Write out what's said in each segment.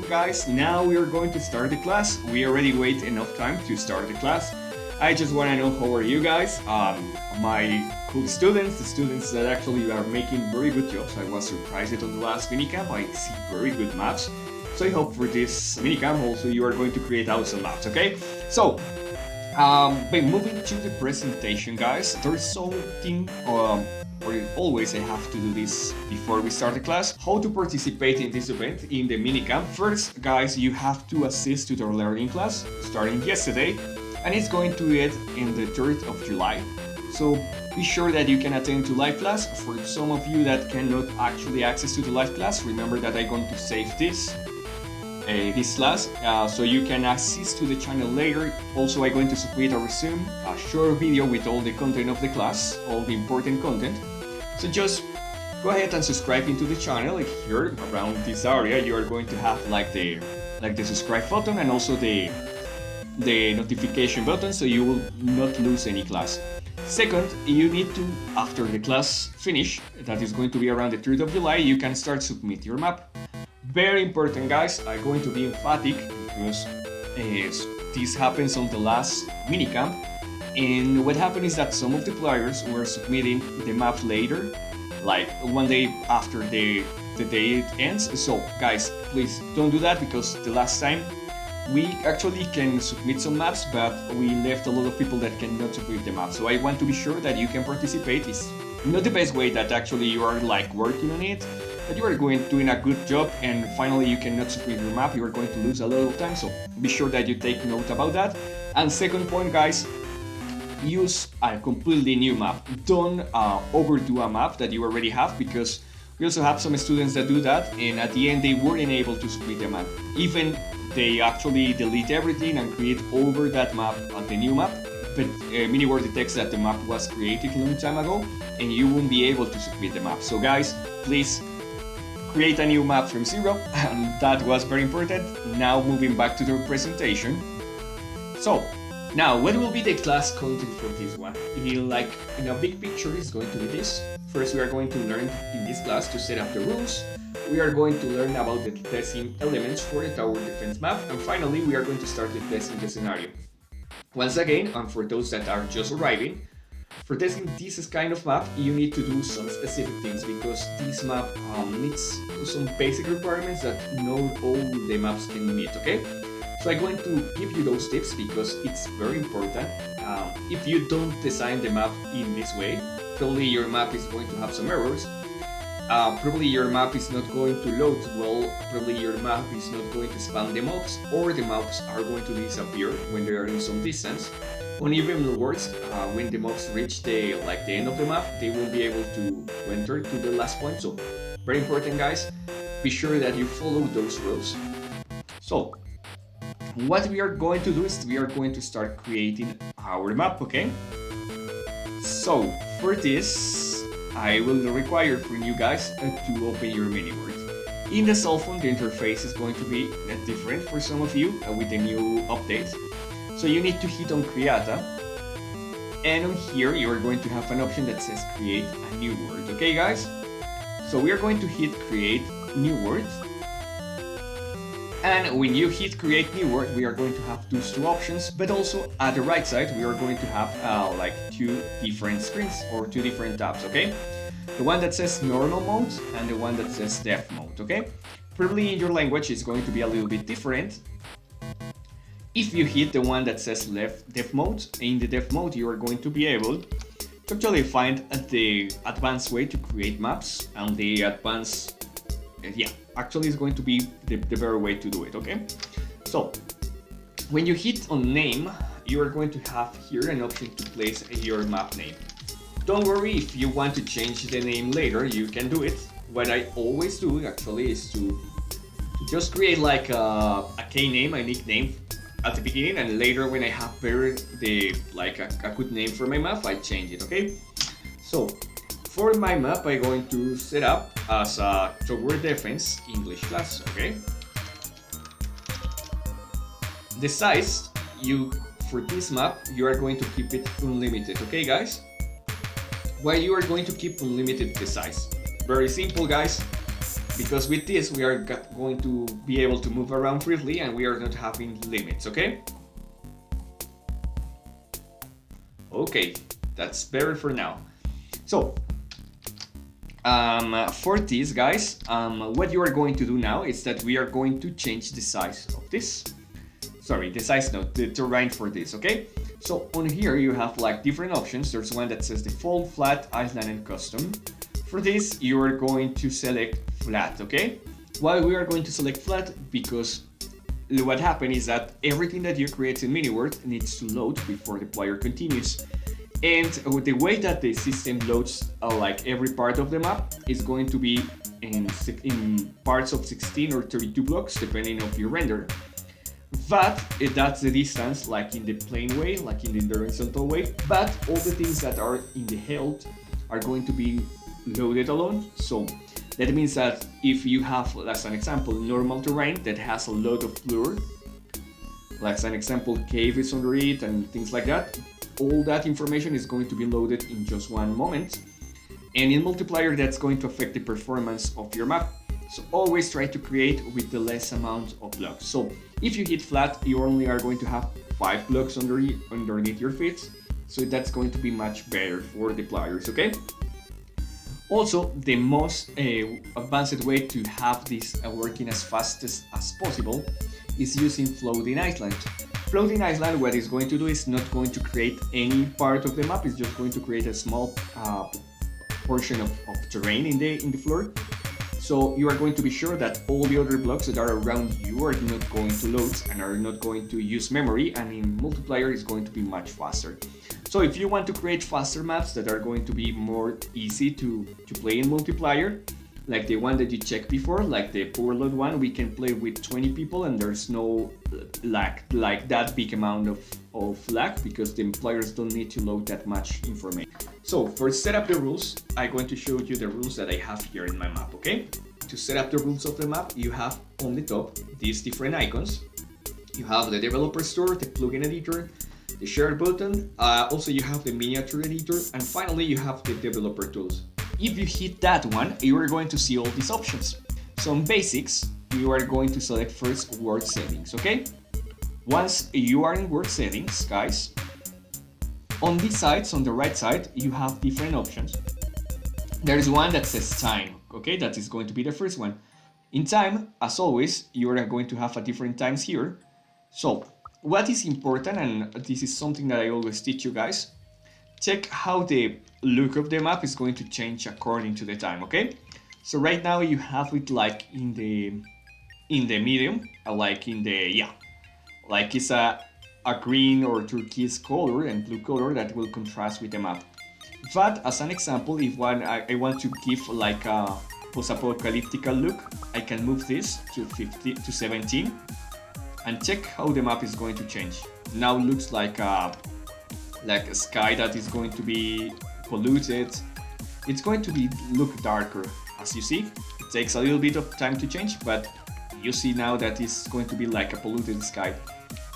guys, now we are going to start the class. We already wait enough time to start the class. I just want to know how are you guys, my cool students, the students that actually are making very good jobs. I was surprised on the last minicamp, I see very good maps. So I hope for this minicamp also you are going to create awesome maps, okay? So, by moving to the presentation, guys, there is something, or always I have to do this before we start the class, how to participate in this event in the minicamp. First, guys, you have to assist to the learning class starting yesterday, and it's going to end in the 3rd of July. So be sure that you can attend to live class. For some of you that cannot actually access to the live class, remember that I'm going to save this class, so you can assist to the channel later. Also, I'm going to submit a resume, a short video with all the content of the class, all the important content. So just go ahead and subscribe into the channel. Here around this area, you are going to have like the subscribe button and also the notification button, so you will not lose any class. Second, you need to, after the class finish, that is going to be around the 3rd of July, you can start submit your map. Very important, guys. I'm going to be emphatic because this happens on the last minicamp, and what happened is that some of the players were submitting the map later, like one day after the day it ends. So guys, please don't do that, because the last time we actually can submit some maps, but we left a lot of people that cannot submit the map. So I want to be sure that you can participate. It's not the best way that actually you are like working on it, but you are doing a good job, and finally you cannot submit your map, you are going to lose a lot of time, so be sure that you take note about that. And second point, guys, use a completely new map. Don't overdo a map that you already have, because we also have some students that do that, and at the end they weren't able to submit the map. Even they actually delete everything and create over that map the new map, but MiniWord detects that the map was created a long time ago, and you won't be able to submit the map. So guys, please create a new map from zero, and that was very important. Now moving back to the presentation. So now, what will be the class content for this one? Like in a big picture, is going to be this. First, we are going to learn in this class to set up the rules. We are going to learn about the testing elements for the tower defense map, and finally, we are going to start the testing the scenario. Once again, and for those that are just arriving, for testing this kind of map, you need to do some specific things, because this map needs some basic requirements that not all the maps can meet, okay? So I'm going to give you those tips because it's very important. If you don't design the map in this way, probably your map is going to have some errors. Probably your map is not going to load well, probably your map is not going to spam the mobs, or the mobs are going to disappear when they are in some distance. On even worse, when the mobs reach the end of the map, they won't be able to enter to the last point. So very important, guys, be sure that you follow those rules. So what we are going to do is we are going to start creating our map, okay? So for this, I will require from you guys to open your MiniWord. In the cell phone, the interface is going to be different for some of you with the new update. So you need to hit on Creata, and on here you are going to have an option that says create a new word, okay guys? So we are going to hit create new word, and when you hit create new word, we are going to have those two options, but also at the right side we are going to have like two different screens or two different tabs, okay? The one that says normal mode and the one that says dev mode, okay? Probably in your language it's going to be a little bit different. If you hit the one that says dev mode, in the dev mode you are going to be able to actually find the advanced way to create maps, and the advanced, actually is going to be the better way to do it, okay? So when you hit on name, you are going to have here an option to place your map name. Don't worry if you want to change the name later, you can do it. What I always do actually is to just create like a K-name, a nickname at the beginning, and later when I have better a good name for my map, I change it, okay? So for my map, I'm going to set up as a tower defense English class, okay? The size, for this map, you are going to keep it unlimited, okay guys? Why you are going to keep unlimited the size? Very simple, guys. because with this we are going to be able to move around freely and we are not having limits, okay? Okay, that's better for now. So, for this, guys, what you are going to do now is that we are going to change the size of this. Sorry, the size, no, the terrain for this, okay? So on here you have like different options. There's one that says default, flat, island, and custom. For this, you are going to select flat, okay? Why we are going to select flat? Because what happens is that everything that you create in MiniWorld needs to load before the player continues. And the way that the system loads like every part of the map is going to be in parts of 16 or 32 blocks, depending on your render. But that's the distance, like in the plane way, like in the horizontal way. But all the things that are in the health are going to be loaded alone. So that means that if you have, as an example, normal terrain that has a lot of floor, like as an example, cave is under it and things like that, all that information is going to be loaded in just one moment. And in multiplayer, that's going to affect the performance of your map. So always try to create with the less amount of blocks. So if you hit flat, you only are going to have 5 blocks underneath your feet. So that's going to be much better for the players, okay? Also, the most advanced way to have this working as fast as possible is using floating island. Floating island, what it's going to do is not going to create any part of the map, it's just going to create a small portion of terrain in the floor. So you are going to be sure that all the other blocks that are around you are not going to load and are not going to use memory, and in multiplayer it's going to be much faster. So if you want to create faster maps that are going to be more easy to play in multiplayer, like the one that you checked before, like the power load one, we can play with 20 people and there's no lag, like that big amount of lag, because the players don't need to load that much information. So for set up the rules, I'm going to show you the rules that I have here in my map, okay? To set up the rules of the map, you have on the top these different icons. You have the developer store, the plugin editor, the share button, also you have the miniature editor, and finally you have the developer tools. If you hit that one, you are going to see all these options. So in basics, you are going to select first world settings, okay? Once you are in world settings, guys, on these sides, on the right side, you have different options. There is one that says time, okay? That is going to be the first one. In time, as always, you are going to have a different times here. So what is important, and this is something that I always teach you guys, check how the look of the map is going to change according to the time, okay? So right now you have it like in the medium, like in the, yeah, like it's a green or turquoise color and blue color that will contrast with the map. But as an example, if I want to give like a post-apocalyptic look, I can move this to 17 and check how the map is going to change. Now looks like a sky that is going to be polluted. It's going to look darker, as you see. It takes a little bit of time to change, but you see now that it's going to be like a polluted sky.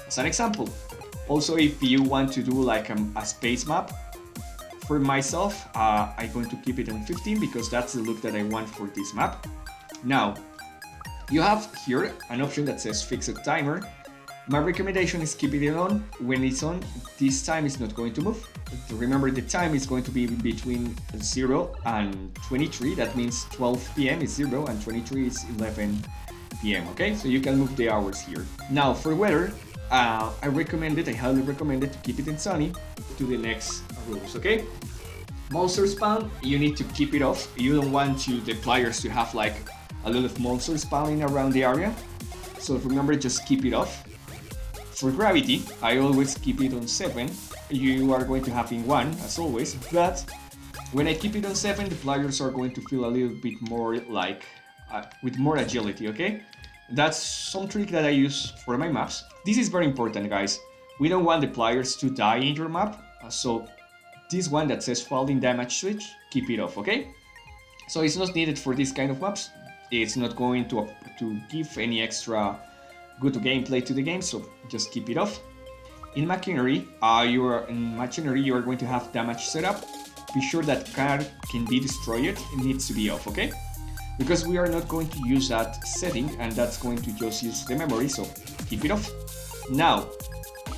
As an example. Also, if you want to do like a space map, for myself, I'm going to keep it on 15 because that's the look that I want for this map. Now, you have here an option that says fixed timer. My recommendation is keep it on. When it's on, this time is not going to move. Remember, the time is going to be between 0 and 23. That means 12 p.m. is 0 and 23 is 11 p.m. Okay, so you can move the hours here. Now for weather, I highly recommend it to keep it in sunny to the next rules, okay? Monster spawn, you need to keep it off. You don't want the players to have like a lot of monsters spawning around the area. So remember, just keep it off. For gravity, I always keep it on 7. You are going to have in 1, as always, but when I keep it on 7, the players are going to feel a little bit more like, with more agility, okay? That's some trick that I use for my maps. This is very important, guys. We don't want the players to die in your map, so this one that says falling damage switch, keep it off, okay? So it's not needed for this kind of maps. It's not going to give any extra good gameplay to the game, so just keep it off. In machinery, you are going to have damage setup. Be sure that car can be destroyed. It needs to be off, okay? because we are not going to use that setting, and that's going to just use the memory, so keep it off. Now,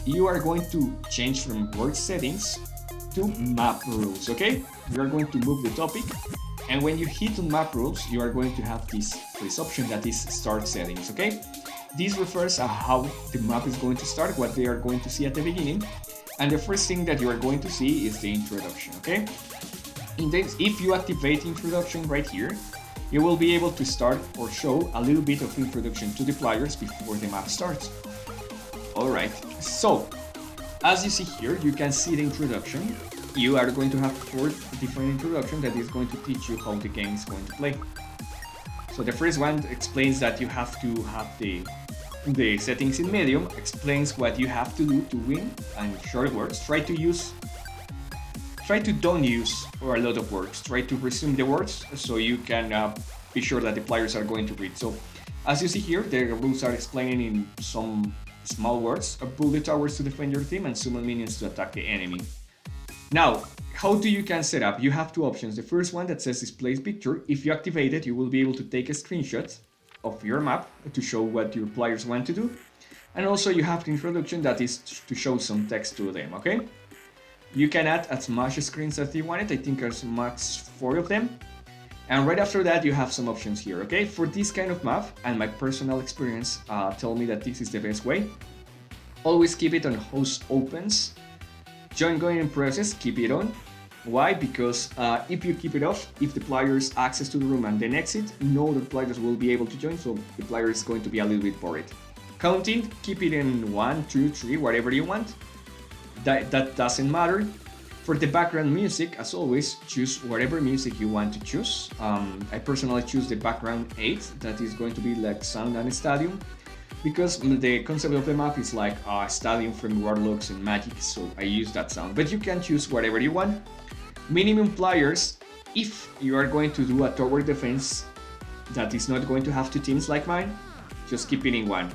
you are going to change from word settings to map rules, okay? We are going to move the topic, and when you hit on map rules, you are going to have this option that is start settings, okay? This refers to how the map is going to start, what they are going to see at the beginning, and the first thing that you are going to see is the introduction, okay? If you activate introduction right here, you will be able to start or show a little bit of introduction to the players before the map starts. Alright, so as you see here, you can see the introduction. You are going to have 4 different introductions that is going to teach you how the game is going to play. So the first one explains that you have to have the settings in medium, explains what you have to do to win, and short words. Try to don't use a lot of words. Try to resume the words so you can be sure that the players are going to read. So as you see here, the rules are explaining in some small words. Build the towers to defend your team and summon minions to attack the enemy. Now, how do you can set up? You have 2 options. The first one that says display picture. If you activate it, you will be able to take a screenshot of your map to show what your players want to do. And also you have the introduction that is to show some text to them, okay? You can add as much screens as you want it. I think there's max 4 of them. And right after that, you have some options here, okay? For this kind of map, and my personal experience tell me that this is the best way. Always keep it on host opens. Join going in process, keep it on. Why? Because if you keep it off, if the players access to the room and then exit, no other players will be able to join, so the player is going to be a little bit worried. Counting, keep it in 1, 2, 3, whatever you want. That doesn't matter. For the background music, as always, choose whatever music you want to choose. I personally choose the background 8, that is going to be like sound and stadium, because the concept of the map is like a stadium from Warlocks and Magic, so I use that sound. But you can choose whatever you want. Minimum players, if you are going to do a tower defense that is not going to have 2 teams like mine, just keep it in 1.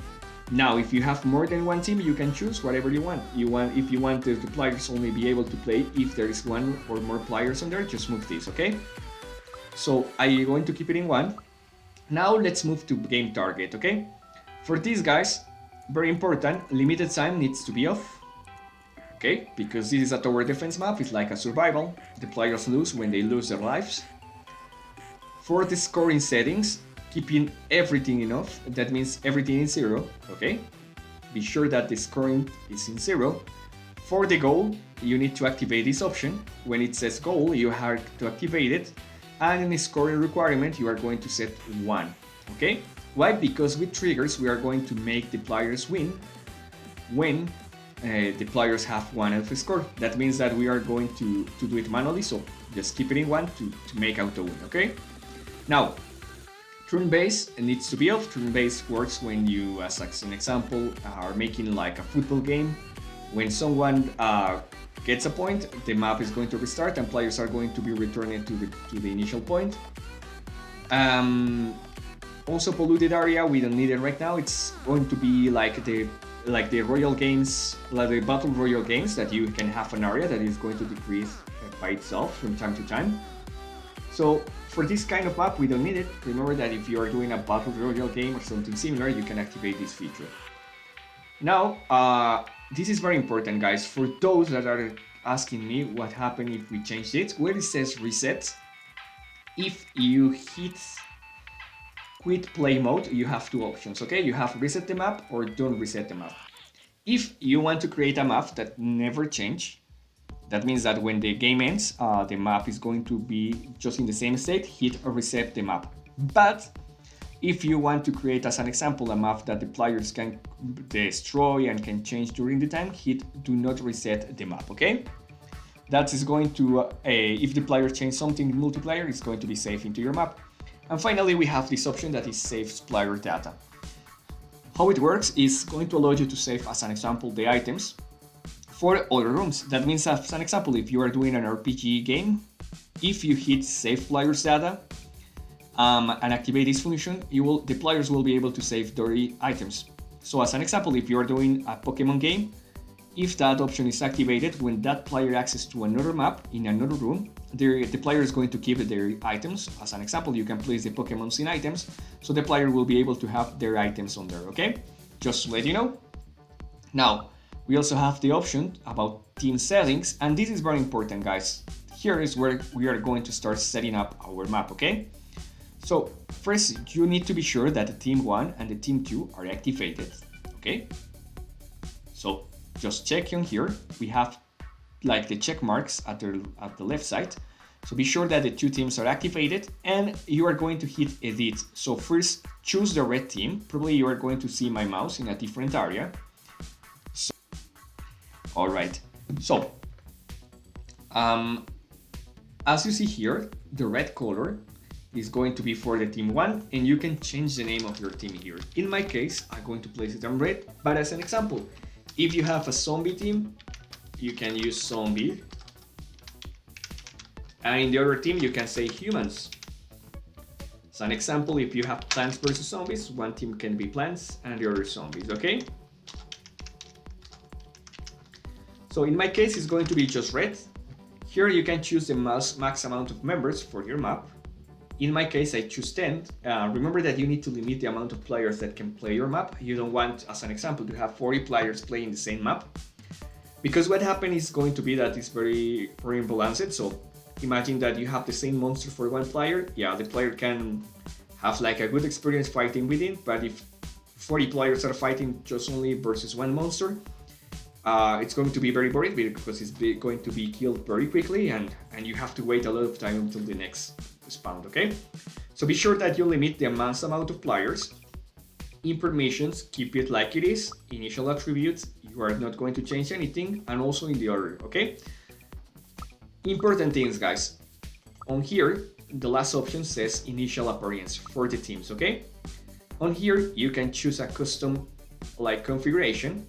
Now, if you have more than 1 team, you can choose whatever you want. If you want the players only be able to play if there is 1 or more players on there, just move this, okay? So I'm going to keep it in 1. Now let's move to game target, okay? For these guys, very important, limited time needs to be off. Okay, because this is a tower defense map, it's like a survival. The players lose when they lose their lives. For the scoring settings, keeping everything in off, that means everything is 0, okay? Be sure that the scoring is in 0. For the goal, you need to activate this option. When it says goal, you have to activate it. And in the scoring requirement, you are going to set 1, okay? Why? Because with triggers, we are going to make the players win when the players have 1 alpha score. That means that we are going to do it manually, so just keep it in 1 to make auto win, okay? Now, turn base needs to be off. Turn base works when you, as an example, are making like a football game. When someone gets a point, the map is going to restart and players are going to be returning to the initial point. Also polluted area, we don't need it right now. It's going to be like the royal games, like the battle royal games, that you can have an area that is going to decrease by itself from time to time. So for this kind of map, we don't need it. Remember that if you are doing a battle royal game or something similar, you can activate this feature. Now, this is very important, guys. For those that are asking me what happened if we changed it, where it says reset, if you hit quit play mode, you have 2 options, okay? You have reset the map or don't reset the map. If you want to create a map that never change, that means that when the game ends, the map is going to be just in the same state, hit or reset the map. But if you want to create, as an example, a map that the players can destroy and can change during the time, hit do not reset the map, okay? That is going to, if the player change something in multiplayer, it's going to be saved into your map. And finally, we have this option that is saves player data. How it works is going to allow you to save, as an example, the items for other rooms. That means, as an example, if you are doing an RPG game, if you hit save players data and activate this function, the players will be able to save their items. So as an example, if you are doing a Pokemon game, If that option is activated, when that player access to another map in another room, the player is going to keep their items. As an example, you can place the Pokemons in items, so the player will be able to have their items on there, okay? Just to let you know. Now, we also have the option about team settings, and this is very important, guys. Here is where we are going to start setting up our map, okay? So first, you need to be sure that the team 1 and the team 2 are activated, okay? So just check on here. We have like the check marks at the left side. So be sure that the two teams are activated, and you are going to hit edit. So first, choose the red team. Probably you are going to see my mouse in a different area. So, all right. So as you see here, the red color is going to be for the team 1, and you can change the name of your team here. In my case, I'm going to place it on red, but as an example, if you have a zombie team, you can use zombie. And in the other team, you can say humans. As an example, if you have plants versus zombies, one team can be plants and the other zombies, okay? So in my case, it's going to be just red. Here you can choose the max amount of members for your map. In my case, I choose 10. Remember that you need to limit the amount of players that can play your map. You don't want, as an example, to have 40 players playing the same map. Because what happens is going to be that it's very imbalanced. So imagine that you have the same monster for one player. Yeah, the player can have like a good experience fighting with it. But if 40 players are fighting just only versus one monster, it's going to be very boring because it's going to be killed very quickly, and you have to wait a lot of time until the next spawn, okay? So be sure that you limit the max amount of players. In permissions, keep it like it is. Initial attributes, you are not going to change anything, and also in the order, okay? Important things, guys. On here, the last option says initial appearance for the teams, okay? On here, you can choose a custom like configuration.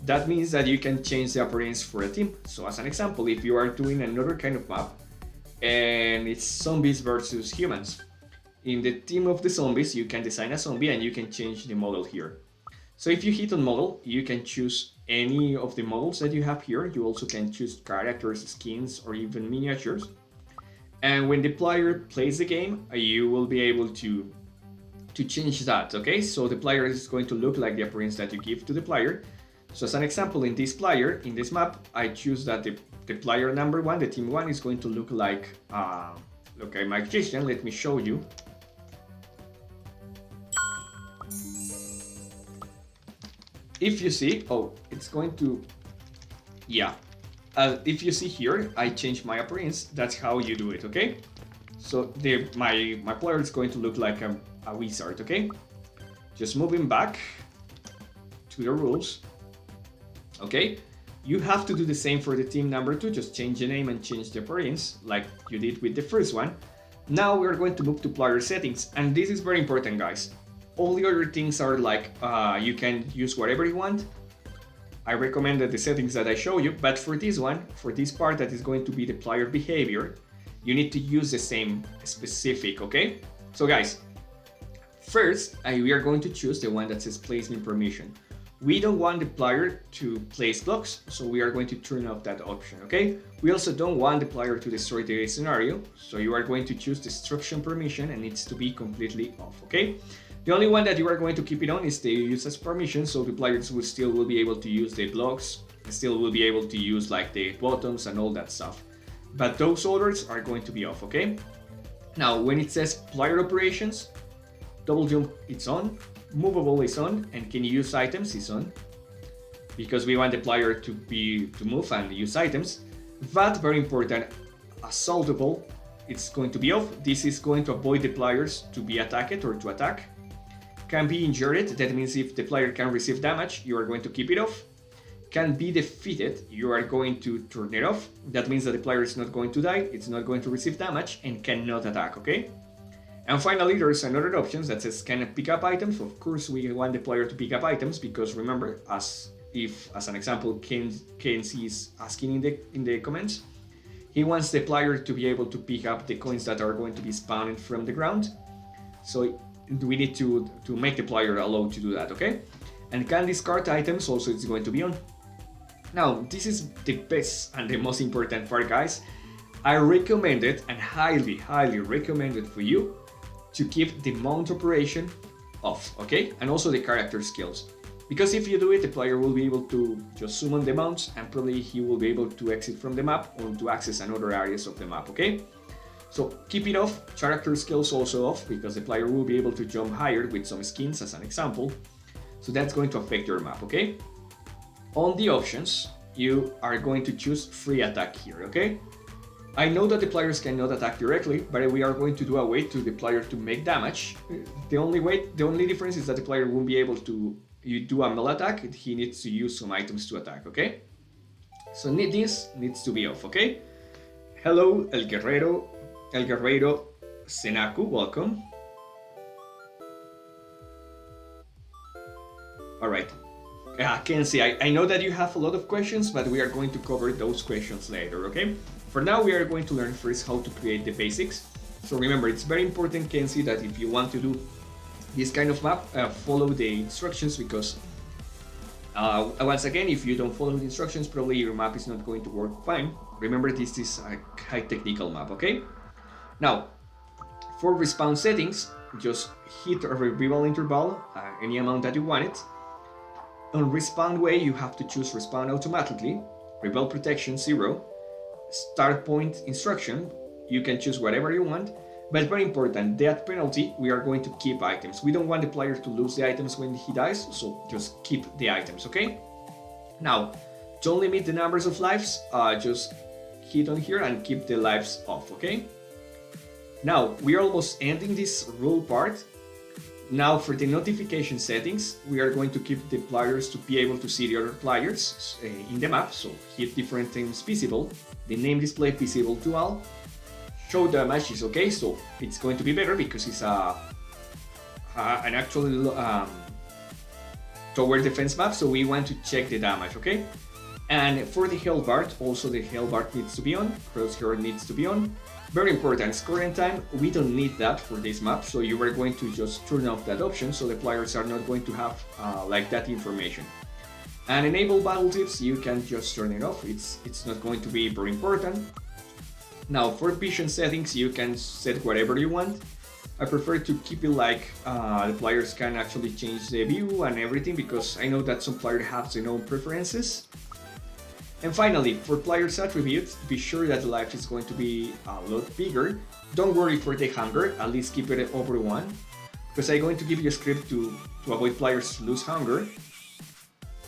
That means that you can change the appearance for a team. So as an example, if you are doing another kind of map and it's zombies versus humans, in the team of the zombies, you can design a zombie and you can change the model here. So if you hit on model, you can choose any of the models that you have here. You also can choose characters, skins, or even miniatures. And when the player plays the game, you will be able to change that, okay? So the player is going to look like the appearance that you give to the player. So as an example, in this player, in this map, I choose that the player number 1, the team 1, is going to look like, look at my magician. Let me show you. If you see, oh, it's going to, yeah. If you see here, I changed my appearance. That's how you do it, okay? So my player is going to look like a wizard, okay? Just moving back to the rules. Okay, you have to do the same for the team number 2, just change the name and change the appearance like you did with the first one. Now we're going to move to player settings, and this is very important, guys. All the other things are like, you can use whatever you want. I recommended the settings that I show you, but for this one, for this part that is going to be the player behavior, you need to use the same specific, okay? So guys, first, we are going to choose the one that says placement permission. We don't want the player to place blocks, so we are going to turn off that option, okay? We also don't want the player to destroy the scenario, so you are going to choose destruction permission and it needs to be completely off, okay? The only one that you are going to keep it on is the use as permission, so the players will still be able to use the blocks, and still will be able to use like the buttons and all that stuff. But those others are going to be off, okay? Now, when it says player operations, double jump, it's on. Movable is on, and can use items is on, because we want the player to move and use items. But very important, assaultable, it's going to be off. This is going to avoid the players to be attacked or to attack. Can be injured, that means if the player can receive damage, you are going to keep it off. Can be defeated, you are going to turn it off. That means that the player is not going to die, it's not going to receive damage, and cannot attack, okay? And finally, there's another option that says can pick up items. Of course, we want the player to pick up items because remember, as an example, KNC is asking in the comments, he wants the player to be able to pick up the coins that are going to be spawning from the ground. So we need to make the player allowed to do that, okay? And can discard items, also it's going to be on. Now, this is the best and the most important part, guys. I recommend it and highly recommend it for you to keep the mount operation off, okay? And also the character skills. Because if you do it, the player will be able to just summon the mounts and probably he will be able to exit from the map or to access another areas of the map, okay? So keep it off, character skills also off, because the player will be able to jump higher with some skins as an example. So that's going to affect your map, okay? On the options, you are going to choose free attack here, okay? I know that the players cannot attack directly, but we are going to do a way to the player to make damage. The only difference is that the player won't be able to do a melee attack, he needs to use some items to attack, okay? So this needs to be off, okay? Hello, El Guerrero Senaku, welcome. Alright. Kenzie, I know that you have a lot of questions, but we are going to cover those questions later, okay? For now, we are going to learn first how to create the basics. So remember, it's very important, Kenzie, that if you want to do this kind of map, follow the instructions, because once again, if you don't follow the instructions, probably your map is not going to work fine. Remember, this is a high technical map, okay? Now, for respawn settings, just hit a revival interval, any amount that you want it. On respawn way, you have to choose respawn automatically, revival protection 0, start point instruction, you can choose whatever you want, but very important, death penalty, we are going to keep items. We don't want the player to lose the items when he dies, so just keep the items, okay? Now, don't limit the numbers of lives, just hit on here and keep the lives off, okay? Now, we're almost ending this rule part. Now for the notification settings, we are going to keep the players to be able to see the other players in the map, so hit different things visible, the name display visible to all, show damage is okay, so it's going to be better because it's an actual tower defense map, so we want to check the damage, okay? And for the health bar, also the health bar needs to be on, crosshair needs to be on. Very important, scoring time, we don't need that for this map, so you are going to just turn off that option so the players are not going to have like that information. And enable battle tips, you can just turn it off, it's not going to be very important. Now for vision settings, you can set whatever you want. I prefer to keep it like the players can actually change the view and everything, because I know that some players have their own preferences. And finally, for players' attributes, be sure that the life is going to be a lot bigger. Don't worry for the hunger, at least keep it over 1, because I'm going to give you a script to avoid players to lose hunger.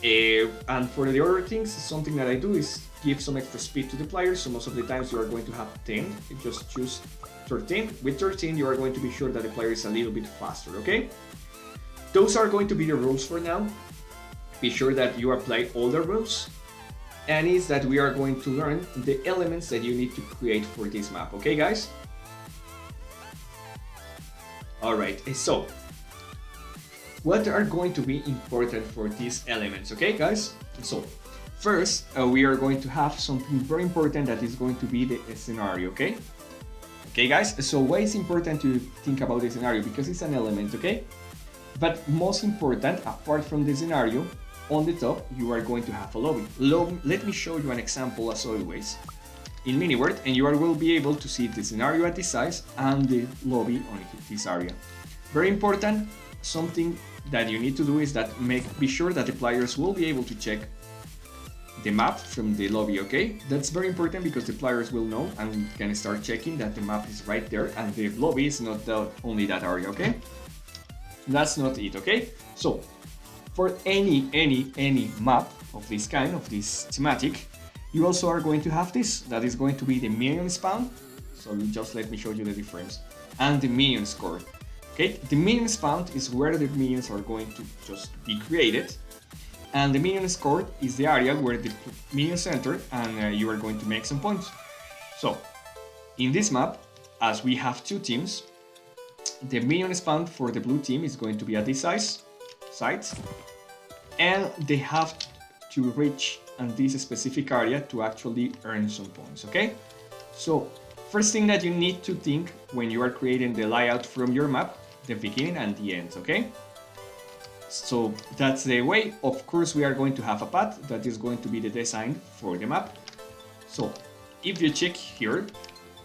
And for the other things, something that I do is give some extra speed to the players, so most of the times you are going to have 10, you just choose 13. With 13, you are going to be sure that the player is a little bit faster, okay? Those are going to be the rules for now. Be sure that you apply all the rules. And is that we are going to learn the elements that you need to create for this map, okay guys? Alright, so what are going to be important for these elements, okay guys? So first, we are going to have something very important that is going to be the scenario, okay? Okay guys, so why is important to think about the scenario? Because it's an element, okay? But most important, apart from the scenario, on the top, you are going to have a lobby. Let me show you an example as always. In MiniWord, and you will be able to see the scenario at this size and the lobby on this area. Very important, something that you need to do is that be sure that the players will be able to check the map from the lobby, okay? That's very important because the players will know and can start checking that the map is right there and the lobby is not only that area, okay? That's not it, okay? So, for any map of this kind, of this thematic, you also are going to have this, that is going to be the minion spawn, so just let me show you the difference, and the minion score. Okay, the minion spawn is where the minions are going to just be created, and the minion score is the area where the minions enter and you are going to make some points. So, in this map, as we have two teams, the minion spawn for the blue team is going to be at this size, and they have to reach on this specific area to actually earn some points, okay? So first thing that you need to think when you are creating the layout from your map, the beginning and the end, okay? So that's the way. Of course, we are going to have a path that is going to be the design for the map. So if you check here,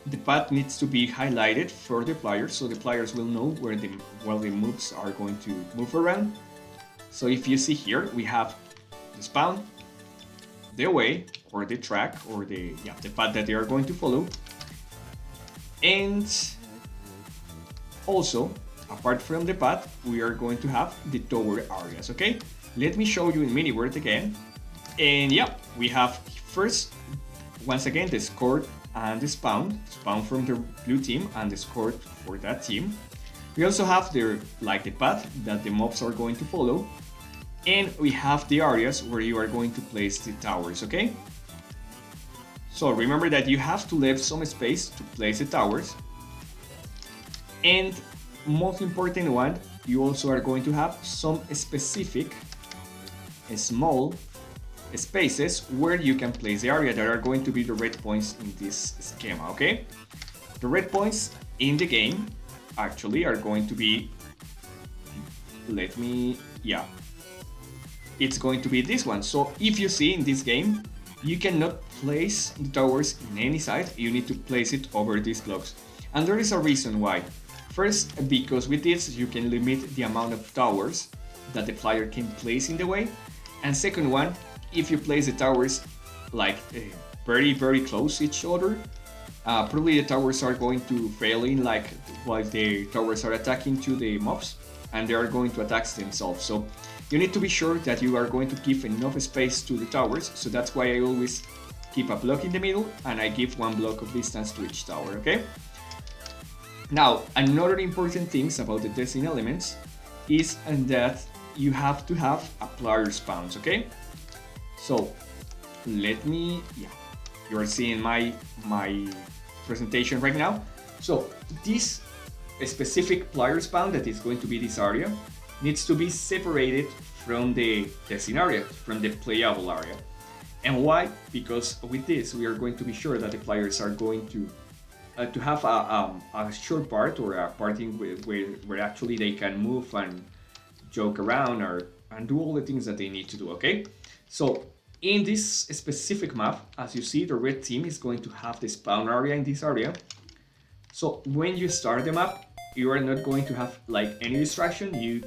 the path needs to be highlighted for the players, so the players will know where the moves are going to move around. So if you see here, we have the spawn, the way, or the track, or the path that they are going to follow. And also, apart from the path, we are going to have the tower areas, okay? Let me show you in MiniWorld again. And yeah, we have first, once again, the score and the spawn from the blue team and the score for that team. We also have the path that the mobs are going to follow. And we have the areas where you are going to place the towers, okay? So remember that you have to leave some space to place the towers. And most important one, you also are going to have some specific small spaces where you can place the area that are going to be the red points in this schema, okay? The red points in the game actually are going to be, it's going to be this one. So if you see in this game, you cannot place the towers in any side, you need to place it over these blocks. And there is a reason why. First, because with this you can limit the amount of towers that the player can place in the way. And second one, if you place the towers very close each other, probably the towers are going to fail in while the towers are attacking to the mobs, and they are going to attack themselves. So you need to be sure that you are going to give enough space to the towers. So that's why I always keep a block in the middle and I give one block of distance to each tower, okay? Now, another important thing about the design elements is that you have to have a player spawns, okay? So let me, you are seeing my presentation right now. So this specific player spawn that is going to be this area needs to be separated from the design area, from the playable area. And why? Because with this we are going to be sure that the players are going to have a short part, or a part where actually they can move and joke around and do all the things that they need to do, okay? So in this specific map, as you see, the red team is going to have the spawn area in this area. So when you start the map, you are not going to have any distraction, you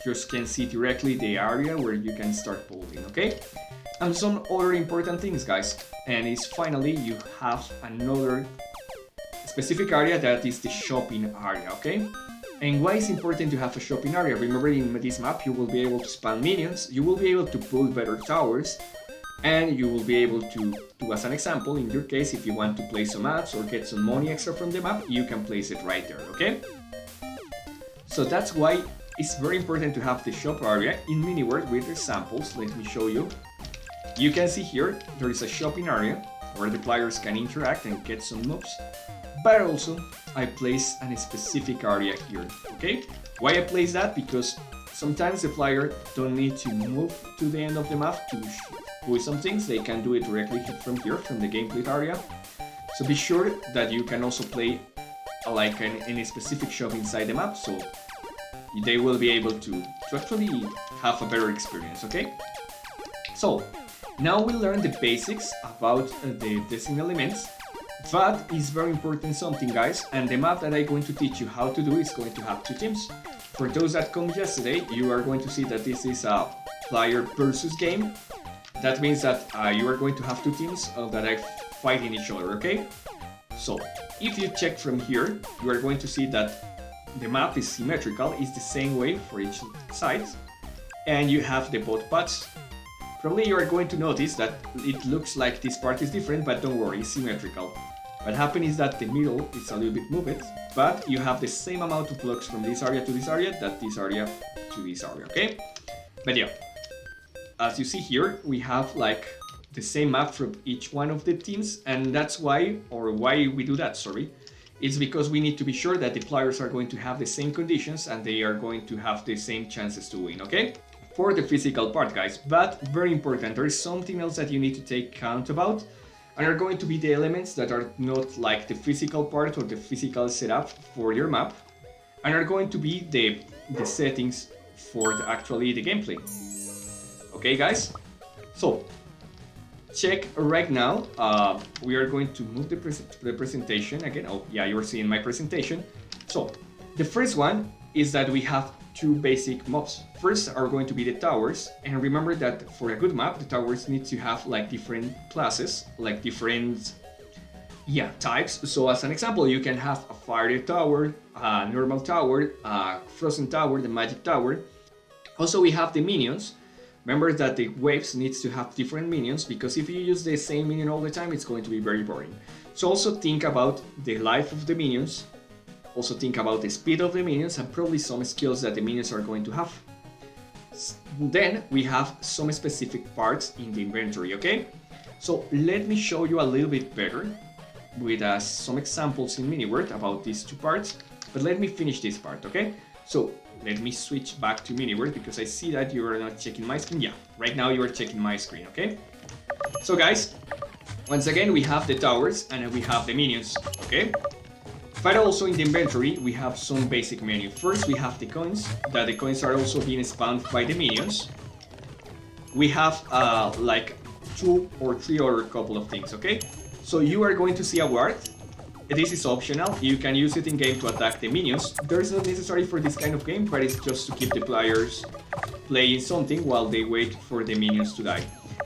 just can see directly the area where you can start building, okay? And some other important things, guys, and is finally you have another specific area that is the shopping area, okay? And why is important to have a shopping area? Remember, in this map you will be able to spawn minions, you will be able to build better towers, and you will be able to do, as an example, in your case, if you want to play some ads or get some money extra from the map, you can place it right there, okay? So that's why it's very important to have the shop area in MiniWorld with the samples. Let me show you. You can see here there is a shopping area where the players can interact and get some moves. But also, I place a specific area here, okay? Why I place that? Because sometimes the player don't need to move to the end of the map to do some things. They can do it directly from here, from the gameplay area. So be sure that you can also play any specific shop inside the map, so they will be able to actually have a better experience, okay? So, now we learned the basics about the design elements. But it's very important something, guys, and the map that I'm going to teach you how to do is going to have two teams. For those that come yesterday, you are going to see that this is a player versus game. That means that you are going to have two teams that are fighting each other, okay? So, if you check from here, you are going to see that the map is symmetrical, it's the same way for each side, and you have the both paths. Probably you are going to notice that it looks like this part is different, but don't worry, it's symmetrical. What happens is that the middle is a little bit moved, but you have the same amount of blocks from this area to this area, that this area to this area, okay? But yeah, as you see here, we have the same map for each one of the teams, and that's why we do that, sorry. It's because we need to be sure that the players are going to have the same conditions and they are going to have the same chances to win, okay? For the physical part, guys, but very important, there is something else that you need to take count about, and are going to be the elements that are not like the physical part or the physical setup for your map, and are going to be the settings for actually the gameplay. Okay, guys? So, check right now. We are going to move the presentation again. Oh, yeah, you're seeing my presentation. So, the first one is that we have two basic mobs. First are going to be the towers, and remember that for a good map, the towers need to have like different classes, like different types. So as an example, you can have a fire tower, a normal tower, a frozen tower, the magic tower. Also, we have the minions. Remember that the waves needs to have different minions, because if you use the same minion all the time, it's going to be very boring. So also think about the life of the minions. Also think about the speed of the minions and probably some skills that the minions are going to have. Then we have some specific parts in the inventory, okay? So let me show you a little bit better with some examples in MiniWord about these two parts, but let me finish this part, okay? So let me switch back to MiniWord because I see that you are not checking my screen. Yeah, right now you are checking my screen, okay? So guys, once again we have the towers and we have the minions, okay? But also in the inventory, we have some basic menu. First, we have the coins, that the coins are also being spawned by the minions. We have like 2 or 3 other couple of things, okay? So you are going to see a ward. This is optional. You can use it in game to attack the minions. There is not necessary for this kind of game, but it's just to keep the players playing something while they wait for the minions to die.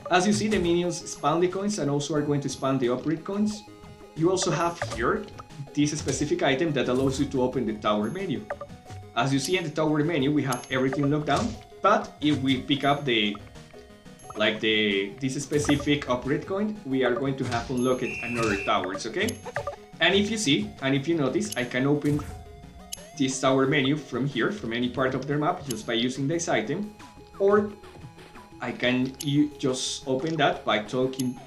As you see, the minions spawn the coins and also are going to spawn the upgrade coins. You also have here this specific item that allows you to open the tower menu. As you see in the tower menu, we have everything locked down, but if we pick up this specific upgrade coin, we are going to have unlocked another towers, okay? And if you see, and if you notice, I can open this tower menu from here, from any part of their map, just by using this item, or I can just open that by talking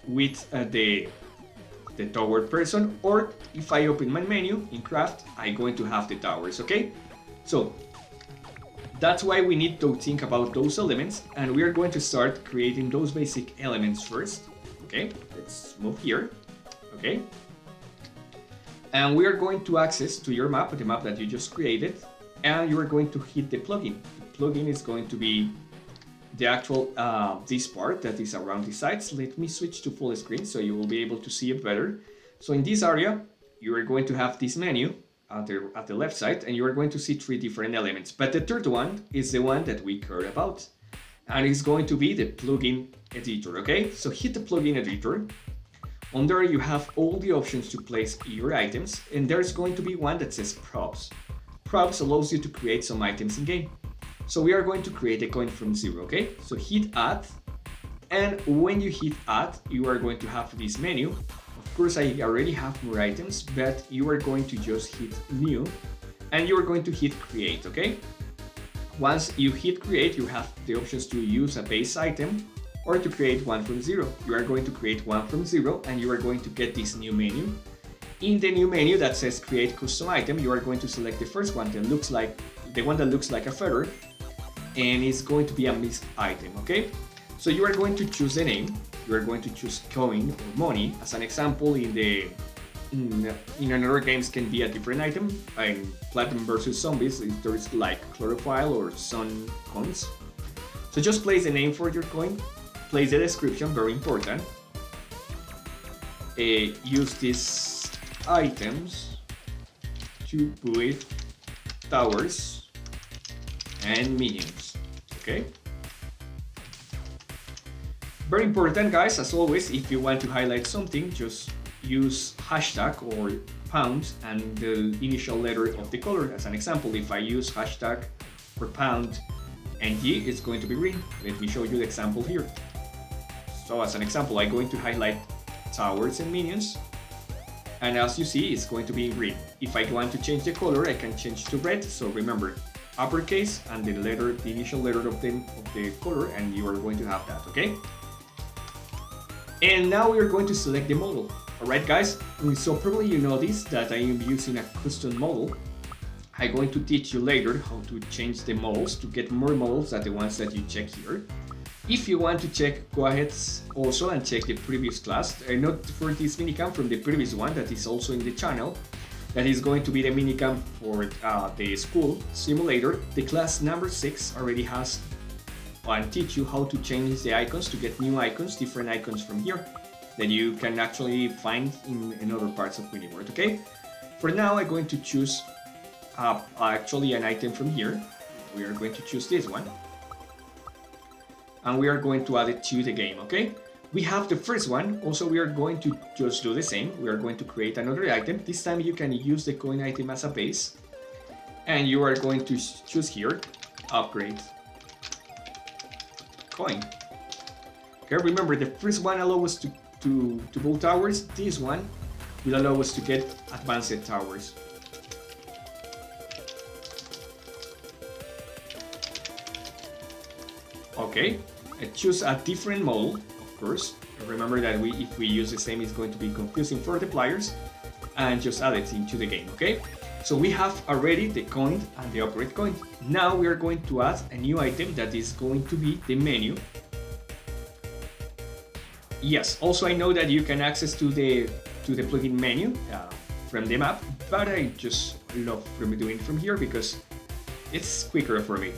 with the tower person, or if I open my menu in craft, I'm going to have the towers, okay? So that's why we need to think about those elements, and we are going to start creating those basic elements first, okay? Let's move here, okay? And we are going to access to your map, the map that you just created, and you are going to hit the plugin. The plugin is going to be the actual this part that is around the sides. Let me switch to full screen so you will be able to see it better. So in this area, you are going to have this menu at the left side, and you are going to see 3 different elements. But the third one is the one that we care about, and it's going to be the plugin editor, okay? So hit the plugin editor. On there you have all the options to place your items, and there's going to be one that says props. Props allows you to create some items in game. So we are going to create a coin from 0, okay? So hit add, and when you hit add, you are going to have this menu. Of course, I already have more items, but you are going to just hit new, and you are going to hit create, okay? Once you hit create, you have the options to use a base item or to create one from 0. You are going to create one from 0, and you are going to get this new menu. In the new menu that says create custom item, you are going to select the first one that looks like the one that looks like a feather, and it's going to be a mixed item, okay? So you are going to choose the name, you are going to choose coin or money. As an example, in another games can be a different item. In Platinum versus Zombies, there is like chlorophyll or sun coins. So just place the name for your coin, place the description, very important. Use these items to build towers and minions, okay? Very important, guys, as always, if you want to highlight something, just use hashtag or pound and the initial letter of the color. As an example, if I use hashtag or pound and G, it's going to be green. Let me show you the example here. So as an example, I'm going to highlight towers and minions, and as you see, it's going to be in green. If I want to change the color, I can change to red. So remember, uppercase and the initial letter of the color, and you are going to have that, okay? And now we are going to select the model. Alright, guys, so probably you notice that I am using a custom model. I'm going to teach you later how to change the models to get more models than the ones that you check here. If you want to check, go ahead also and check the previous class, not for this minicamp, from the previous one that is also in the channel. that is going to be the minicamp for the school simulator. The class number 6 already has and teach you how to change the icons to get new icons, different icons from here that you can actually find in other parts of Miniworld, okay? For now, I'm going to choose actually an item from here. We are going to choose this one. And we are going to add it to the game, okay? We have the first one. Also, we are going to just do the same. We are going to create another item. This time you can use the coin item as a base. And you are going to choose here, upgrade coin. Okay, remember the first one allows us to build towers. This one will allow us to get advanced towers. Okay, choose a different model, of course. Remember that if we use the same, it's going to be confusing for the players, and just add it into the game, okay? So we have already the coin and the upgrade coin. Now we are going to add a new item that is going to be the menu. Yes, also I know that you can access to the plugin menu from the map, but I just love doing it from here because it's quicker for me.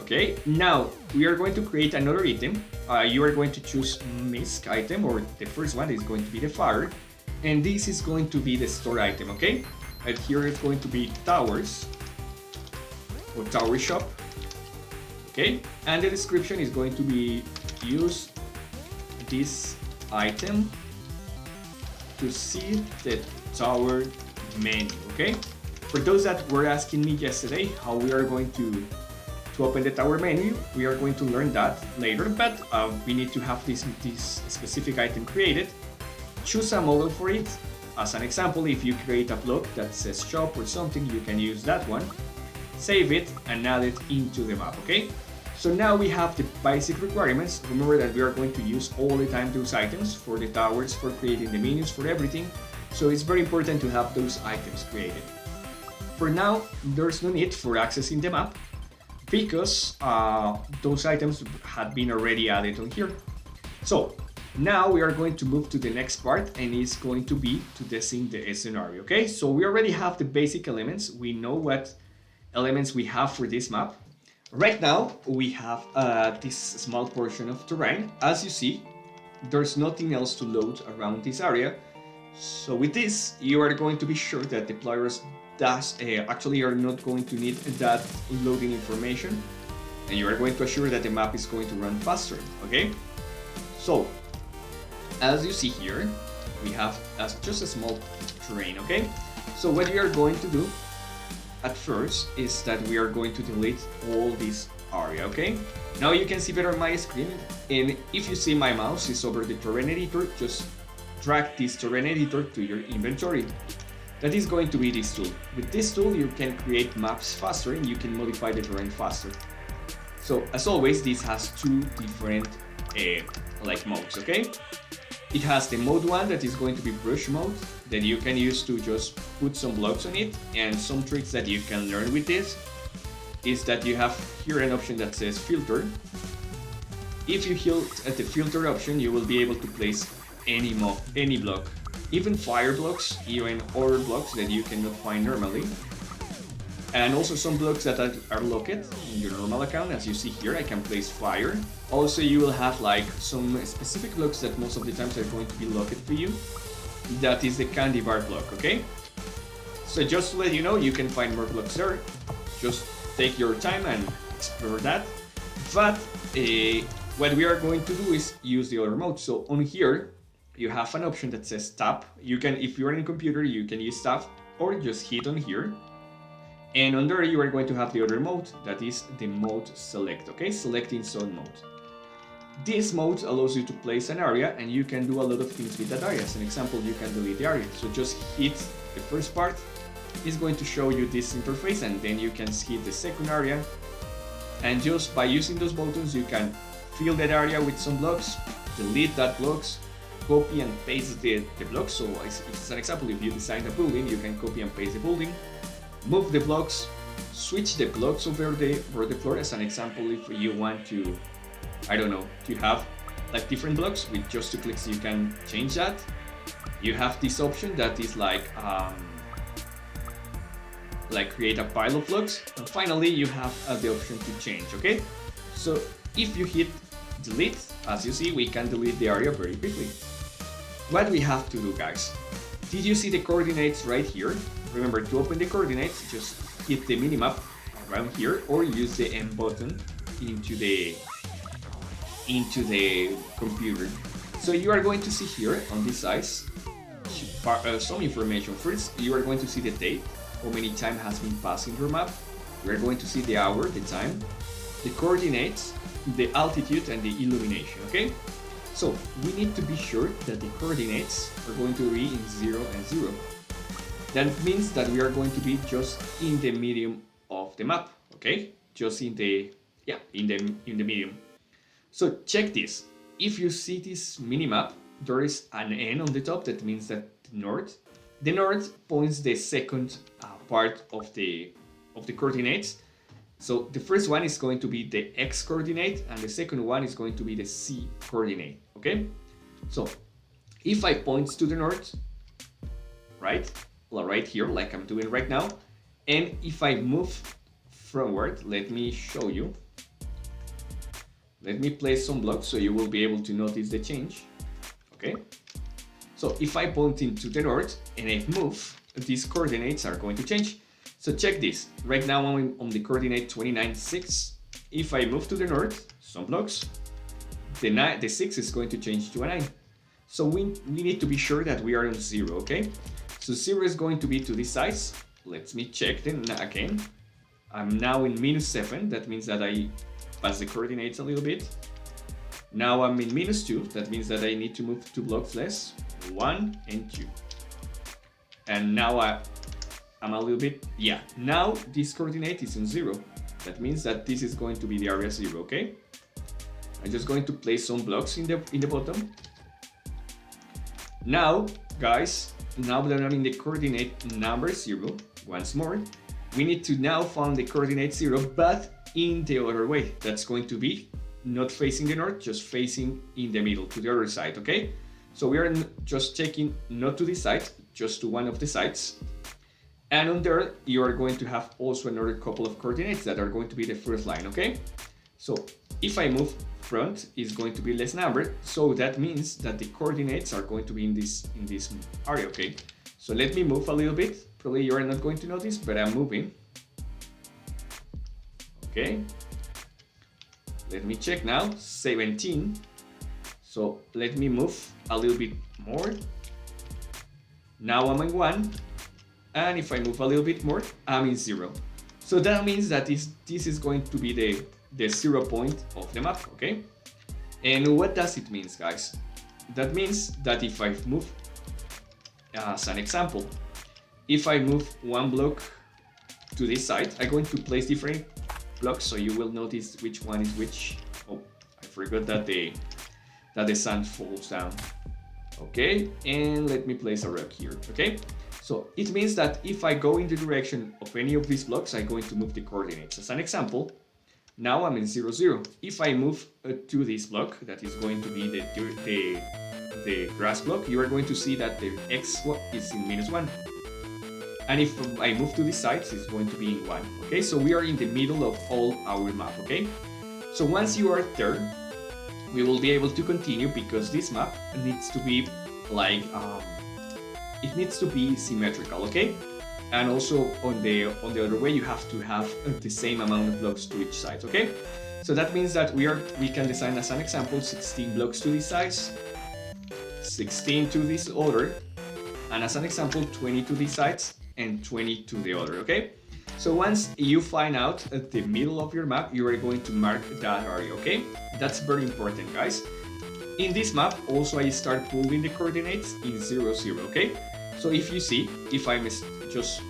Okay, now we are going to create another item. You are going to choose misc item, or the first one is going to be the fire, and this is going to be the store item, okay? And here it's going to be towers or tower shop, okay? And the description is going to be use this item to see the tower menu, okay? For those that were asking me yesterday how we are going to open the tower menu, we are going to learn that later, but we need to have this specific item created. Choose a model for it. As an example, if you create a block that says shop or something, you can use that one, save it, and add it into the map, okay? So now we have the basic requirements. Remember that we are going to use all the time those items for the towers, for creating the minions, for everything. So it's very important to have those items created. For now, there's no need for accessing the map because those items had been already added on here. So now we are going to move to the next part, and it's going to be to design the scenario, okay? So we already have the basic elements. We know what elements we have for this map. Right now, we have this small portion of terrain. As you see, there's nothing else to load around this area. So with this, you are going to be sure that the players actually are not going to need that loading information, and you are going to assure that the map is going to run faster, okay? So, as you see here, we have just a small terrain, okay? So what we are going to do at first is that we are going to delete all this area, okay? Now you can see better my screen, and if you see my mouse is over the terrain editor, just drag this terrain editor to your inventory. That is going to be this tool. With this tool you can create maps faster and you can modify the terrain faster. So as always, this has two different like modes, okay? It has the mode 1 that is going to be brush mode, that you can use to just put some blocks on it, and some tricks that you can learn with this is that you have here an option that says filter. If you hit at the filter option, you will be able to place any block, even fire blocks, even other blocks that you cannot find normally, and also some blocks that are locked in your normal account. As you see here, I can place fire. Also, you will have like some specific blocks that most of the times are going to be locked for you. That is the candy bar block, okay? So just to let you know, you can find more blocks there. Just take your time and explore that. But what we are going to do is use the other mode. So on here, you have an option that says tab. You can, if you're in a computer, you can use tab or just hit on here. And under you are going to have the other mode, that is the mode select, okay? Selecting zone mode. This mode allows you to place an area and you can do a lot of things with that area. As an example, you can delete the area. So just hit the first part, it's going to show you this interface, and then you can hit the second area. And just by using those buttons, you can fill that area with some blocks, delete that blocks, copy and paste the blocks. So as an example, if you design a building, you can copy and paste the building, move the blocks, switch the blocks over the floor. As an example, if you want to, I don't know, to have like different blocks, with just 2 clicks you can change that. You have this option that is like like create a pile of blocks, and finally you have the option to change, okay? So if you hit delete, as you see, we can delete the area very quickly. What we have to do, guys, did you see the coordinates right here? Remember, to open the coordinates, just hit the minimap around here or use the M button into the computer. So you are going to see here on this side some information. First, you are going to see the date, how many time has been passed in your map. You are going to see the hour, the time, the coordinates, the altitude, and the illumination, okay? So we need to be sure that the coordinates are going to be in 0 and 0. That means that we are going to be just in the medium of the map, okay? Just in the medium. So check this. If you see this minimap, there is an N on the top. That means that the north points the second part of the coordinates. So the first one is going to be the X coordinate, and the second one is going to be the C coordinate, okay? So if I point to the north, right here, like I'm doing right now, and if I move forward, let me show you. Let me place some blocks so you will be able to notice the change, okay? So if I point into the north and I move, these coordinates are going to change. So check this. Right now I'm on the coordinate 29.6. If I move to the north, some blocks, the 6 is going to change to a 9. So we need to be sure that we are on 0, okay? So 0 is going to be to this size. Let me check then again. I'm now in -7. That means that I pass the coordinates a little bit. Now I'm in -2. That means that I need to move 2 blocks less. 1 and 2. And now I'm a little bit, now this coordinate is on 0. That means that this is going to be the area 0, okay? I'm just going to place some blocks in the bottom. Now, guys, now that I'm in the coordinate number 0, once more, we need to now find the coordinate 0, but in the other way. That's going to be not facing the north, just facing in the middle, to the other side, okay? So we are just checking not to this side, just to one of the sides. And on there, you are going to have also another couple of coordinates that are going to be the first line, okay? So if I move front, it's going to be less number. So that means that the coordinates are going to be in this area, okay? So let me move a little bit. Probably you are not going to notice, but I'm moving. Okay. Let me check now, 17. So let me move a little bit more. Now I'm in 1. And if I move a little bit more, I'm in 0. So that means that this is going to be the 0 point of the map, okay? And what does it mean, guys? That means that if I move, as an example, if I move 1 block to this side, I'm going to place different blocks so you will notice which one is which. Oh, I forgot that the sand falls down. Okay, and let me place a rock here, okay? So it means that if I go in the direction of any of these blocks, I'm going to move the coordinates. As an example, now I'm in 0, 0. If I move to this block, that is going to be the grass block, you are going to see that the X is in -1. And if I move to this side, it's going to be in 1. Okay, so we are in the middle of all our map, okay? So once you are there, we will be able to continue because this map needs to be like, it needs to be symmetrical, okay? And also on the other way, you have to have the same amount of blocks to each side, okay? So that means that we can design, as an example, 16 blocks to this side, 16 to this other, and as an example, 20 to these sides and 20 to the other, okay? So once you find out at the middle of your map, you are going to mark that area, okay? That's very important, guys. In this map, also I start pulling the coordinates in 0, 0, okay? So if you see, if I just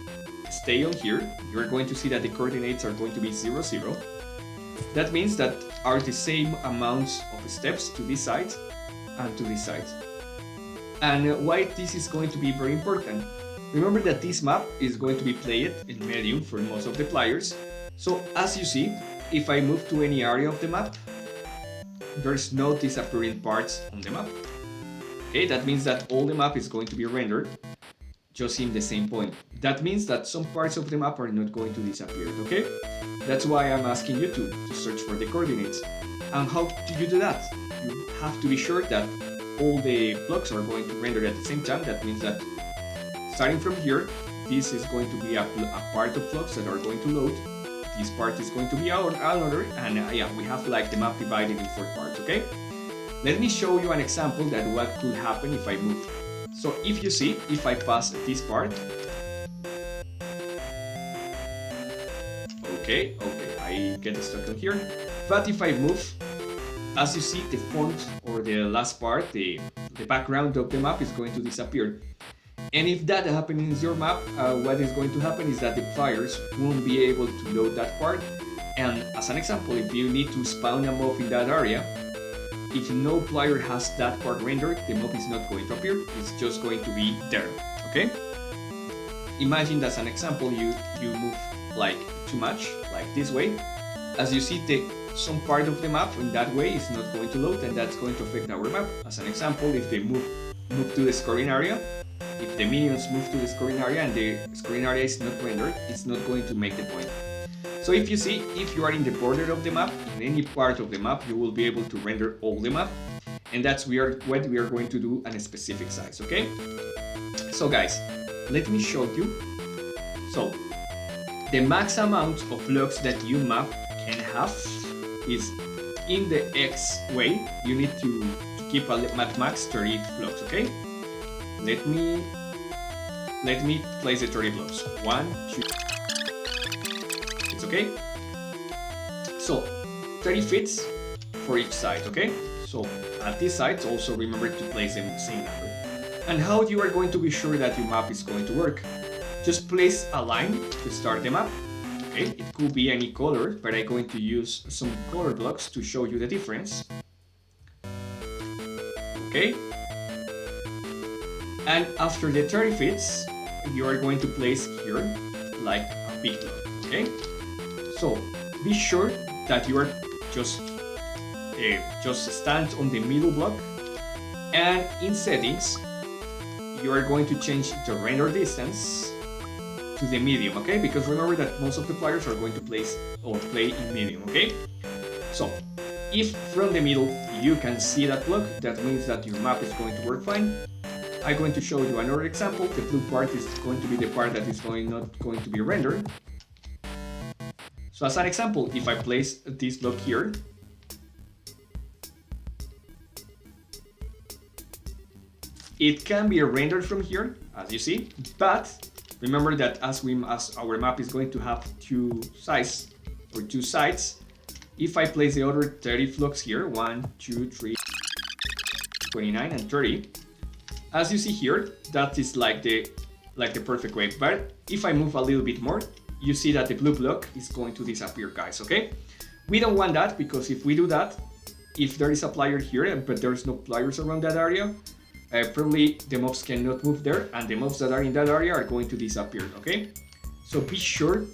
stay on here, you're going to see that the coordinates are going to be 0, 0. That means that are the same amounts of steps to this side and to this side. And why this is going to be very important? Remember that this map is going to be played in medium for most of the players. So as you see, if I move to any area of the map, there's no disappearing parts on the map. Okay, that means that all the map is going to be rendered just in the same point. That means that some parts of the map are not going to disappear, okay? That's why I'm asking you to search for the coordinates. And how do you do that? You have to be sure that all the blocks are going to render at the same time. That means that starting from here, this is going to be a part of blocks that are going to load. This part is going to be another, and yeah, we have like the map divided in 4 parts, okay? Let me show you an example that what could happen if I move. So if you see, if I pass this part, okay, I get stuck on here. But if I move, as you see, the font or the last part, the background of the map is going to disappear. And if that happens in your map, what is going to happen is that the players won't be able to load that part. And as an example, if you need to spawn a mob in that area, if no player has that part rendered, the mob is not going to appear, it's just going to be there, okay? Imagine as an example, you move like too much, like this way. As you see, some part of the map in that way is not going to load, and that's going to affect our map. As an example, if they move to the scoring area, if the minions move to the scoring area and the scoring area is not rendered, it's not going to make the point. So if you see, if you are in the border of the map, in any part of the map, you will be able to render all the map. And that's what we are going to do on a specific size, okay? So guys, let me show you. So, the max amount of blocks that your map can have is in the X way. You need to keep at max 30 blocks, okay? Let me place the 30 blocks. 1, 2. It's okay. So 30 feet for each side, okay? So at these sides, also remember to place the same number. And how you are going to be sure that your map is going to work? Just place a line to start the map. Okay, it could be any color, but I'm going to use some color blocks to show you the difference. Okay. And after the 30 feet, you are going to place here like a big block, okay? So be sure that you are just stand on the middle block, and in settings, you are going to change the render distance to the medium, okay? Because remember that most of the players are going to play in medium, okay? So if from the middle you can see that block, that means that your map is going to work fine. I'm going to show you another example. The blue part is going to be the part that is not going to be rendered. So as an example, if I place this block here, it can be rendered from here, as you see, but remember that as our map is going to have two sides, if I place the other 30 blocks here, 1, 2, 3, 29 and 30, as you see here, that is like the perfect way. But if I move a little bit more, you see that the blue block is going to disappear, guys, okay? We don't want that, because if we do that, if there is a player here, but there's no players around that area, probably the mobs cannot move there, and the mobs that are in that area are going to disappear, okay? So be sure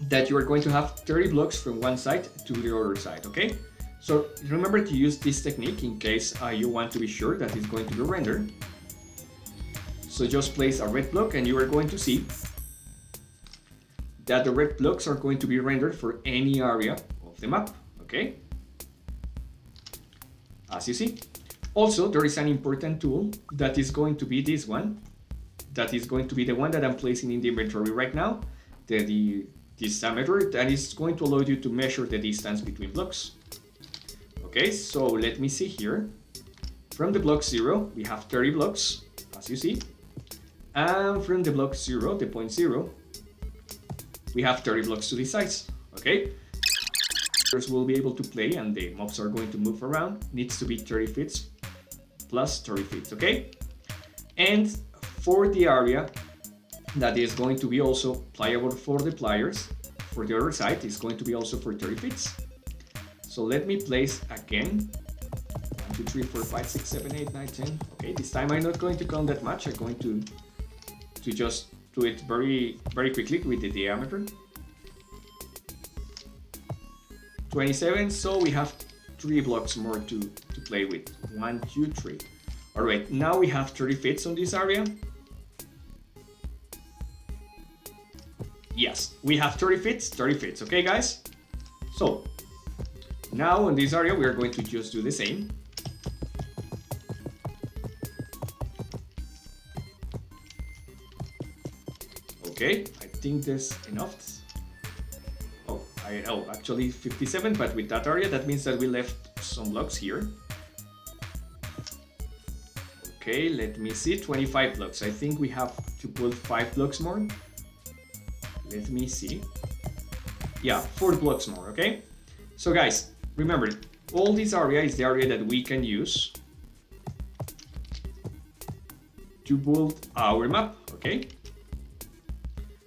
that you are going to have 30 blocks from one side to the other side, okay? So remember to use this technique in case you want to be sure that it's going to be rendered. So just place a red block, and you are going to see that the red blocks are going to be rendered for any area of the map, okay? As you see. Also, there is an important tool that is going to be this one. That is going to be the one that I'm placing in the inventory right now. The diameter that is going to allow you to measure the distance between blocks. Okay, so let me see here. From the block 0, we have 30 blocks, as you see. And from the block 0, the point 0, we have 30 blocks to the sides, okay? Players will be able to play, and the mobs are going to move around. Needs to be 30 feet plus 30 feet, okay? And for the area that is going to be also playable for the players, for the other side, is going to be also for 30 feet. So let me place again 1, 2, 3, 4, 5, 6, 7, 8, 9, 10. Okay, this time I'm not going to count that much. I'm going to just do it very quickly with the diameter. 27, so we have 3 blocks more to play with. 1, 2, 3. Alright, now we have 30 feet on this area. Yes, we have 30 feet, okay guys? So, now in this area we are going to just do the same. Okay, I think there's enough. Oh, actually 57, but with that area, that means that we left some blocks here. Okay, let me see, 25 blocks. I think we have to put 5 blocks more. Let me see. Yeah, 4 blocks more, okay? So guys, remember, all this area is the area that we can use to build our map, okay?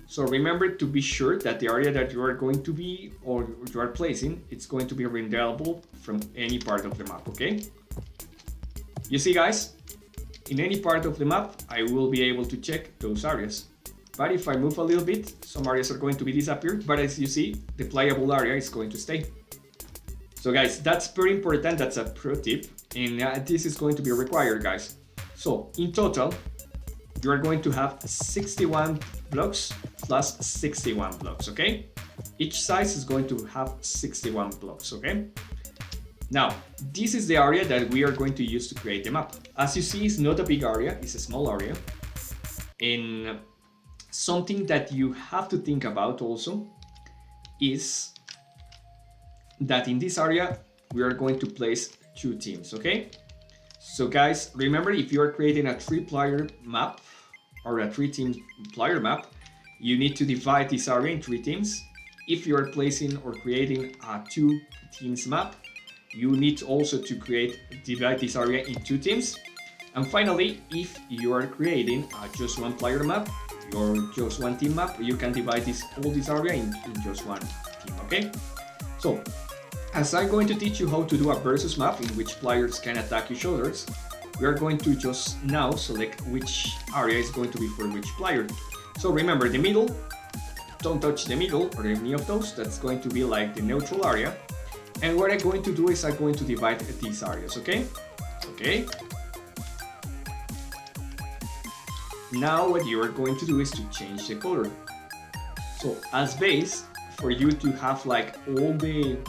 So remember to be sure that the area that you are going to be or you are placing, it's going to be renderable from any part of the map, okay? You see guys, in any part of the map, I will be able to check those areas. But if I move a little bit, some areas are going to be disappeared, but as you see, the playable area is going to stay. So guys, that's very important, that's a pro tip, and this is going to be required guys. So in total, you are going to have 61 blocks plus 61 blocks, okay? Each size is going to have 61 blocks, okay? Now, this is the area that we are going to use to create the map. As you see, it's not a big area, it's a small area. And something that you have to think about also is that in this area, we are going to place 2 teams, okay? So guys, remember if you are creating a 3-player map or a 3-team player map, you need to divide this area in 3 teams. If you are placing or creating a 2 teams map, you need also to divide this area in 2 teams. And finally, if you are creating a just 1-player map or just 1 team map, you can divide all this area in just 1 team, okay? So, as I'm going to teach you how to do a versus map in which players can attack each other, we are going to just now select which area is going to be for which player. So remember the middle, don't touch the middle or any of those, that's going to be like the neutral area. And what I'm going to do is I'm going to divide these areas, okay? Okay. Now what you are going to do is to change the color. So as base, for you to have like all the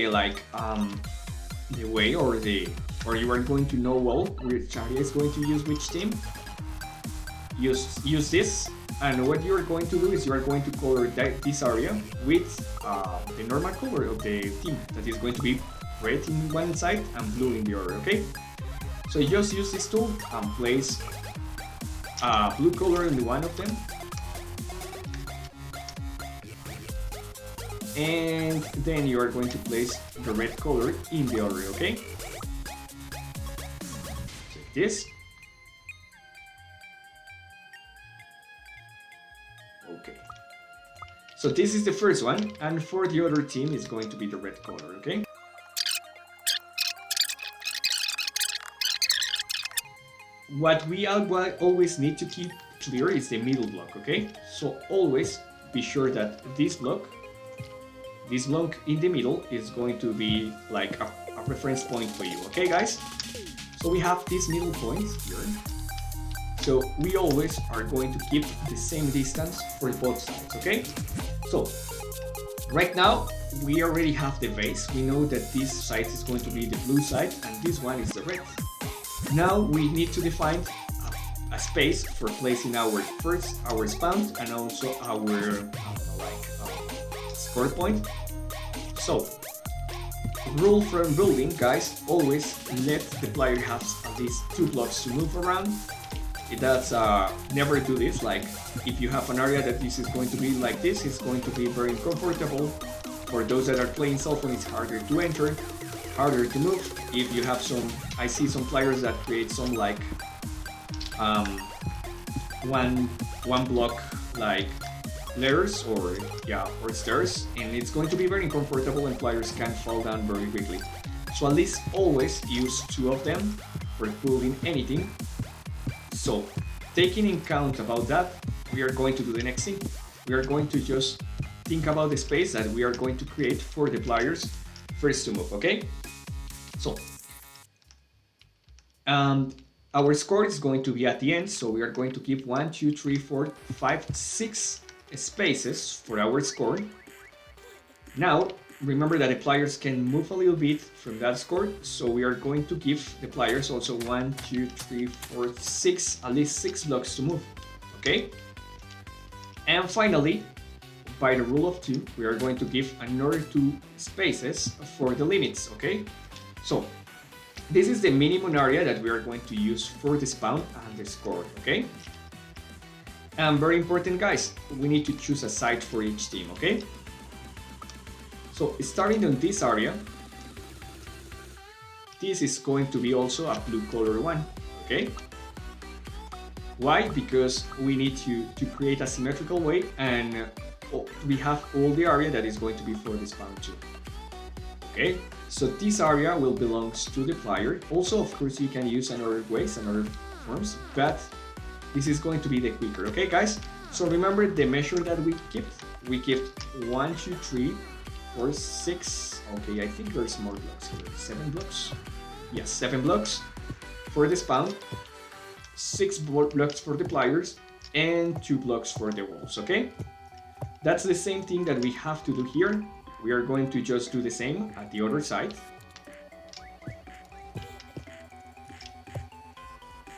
like the way or you are going to know well which area is going to use which team, use this. And what you are going to do is you are going to color this area with the normal color of the team, that is going to be red in one side and blue in the other, okay? So just use this tool and place blue color in one of them. And then you are going to place the red color in the other, okay? Like this. Okay. So this is the first one, and for the other team is going to be the red color, okay? What we always need to keep clear is the middle block, okay? So always be sure that this block in the middle is going to be like a reference point for you, okay guys? So we have these middle points here. So we always are going to keep the same distance for both sides, okay? So right now we already have the base. We know that this side is going to be the blue side and this one is the red. Now we need to define a space for placing our spawn and also our score point. So, rule from building, guys, always let the player have at least 2 blocks to move around. That's never do this, like if you have an area that this is going to be like this, it's going to be very uncomfortable. For those that are playing cell phone, it's harder to enter, harder to move. If you have I see some players that create some like one block like ladders or stairs, and it's going to be very uncomfortable and players can fall down very quickly. So at least always use 2 of them for building anything. So taking in account about that, we are going to do the next thing. We are going to just think about the space that we are going to create for the players first to move, okay? So Our score is going to be at the end, so we are going to keep 1, 2, 3, 4, 5, 6 spaces for our score. Now, remember that the players can move a little bit from that score, so we are going to give the players also 1, 2, 3, 4, 6, at least 6 blocks to move, okay? And finally, by the rule of 2, we are going to give another 2 spaces for the limits, okay? So, this is the minimum area that we are going to use for the spawn and the score, okay? And very important, guys, we need to choose a side for each team, okay? So starting on this area, this is going to be also a blue color one, okay? Why? Because we need to create a symmetrical way, and we have all the area that is going to be for the spawn too. Okay, so this area will belongs to the player. Also, of course, you can use another ways, another forms, but this is going to be the quicker, okay guys? So remember the measure that we kept? We kept 1, 2, 3, 4, 6, okay, I think there's more blocks here, 7 blocks? Yes, 7 blocks for the spawn, 6 blocks for the players, and 2 blocks for the walls, okay? That's the same thing that we have to do here. We are going to just do the same at the other side.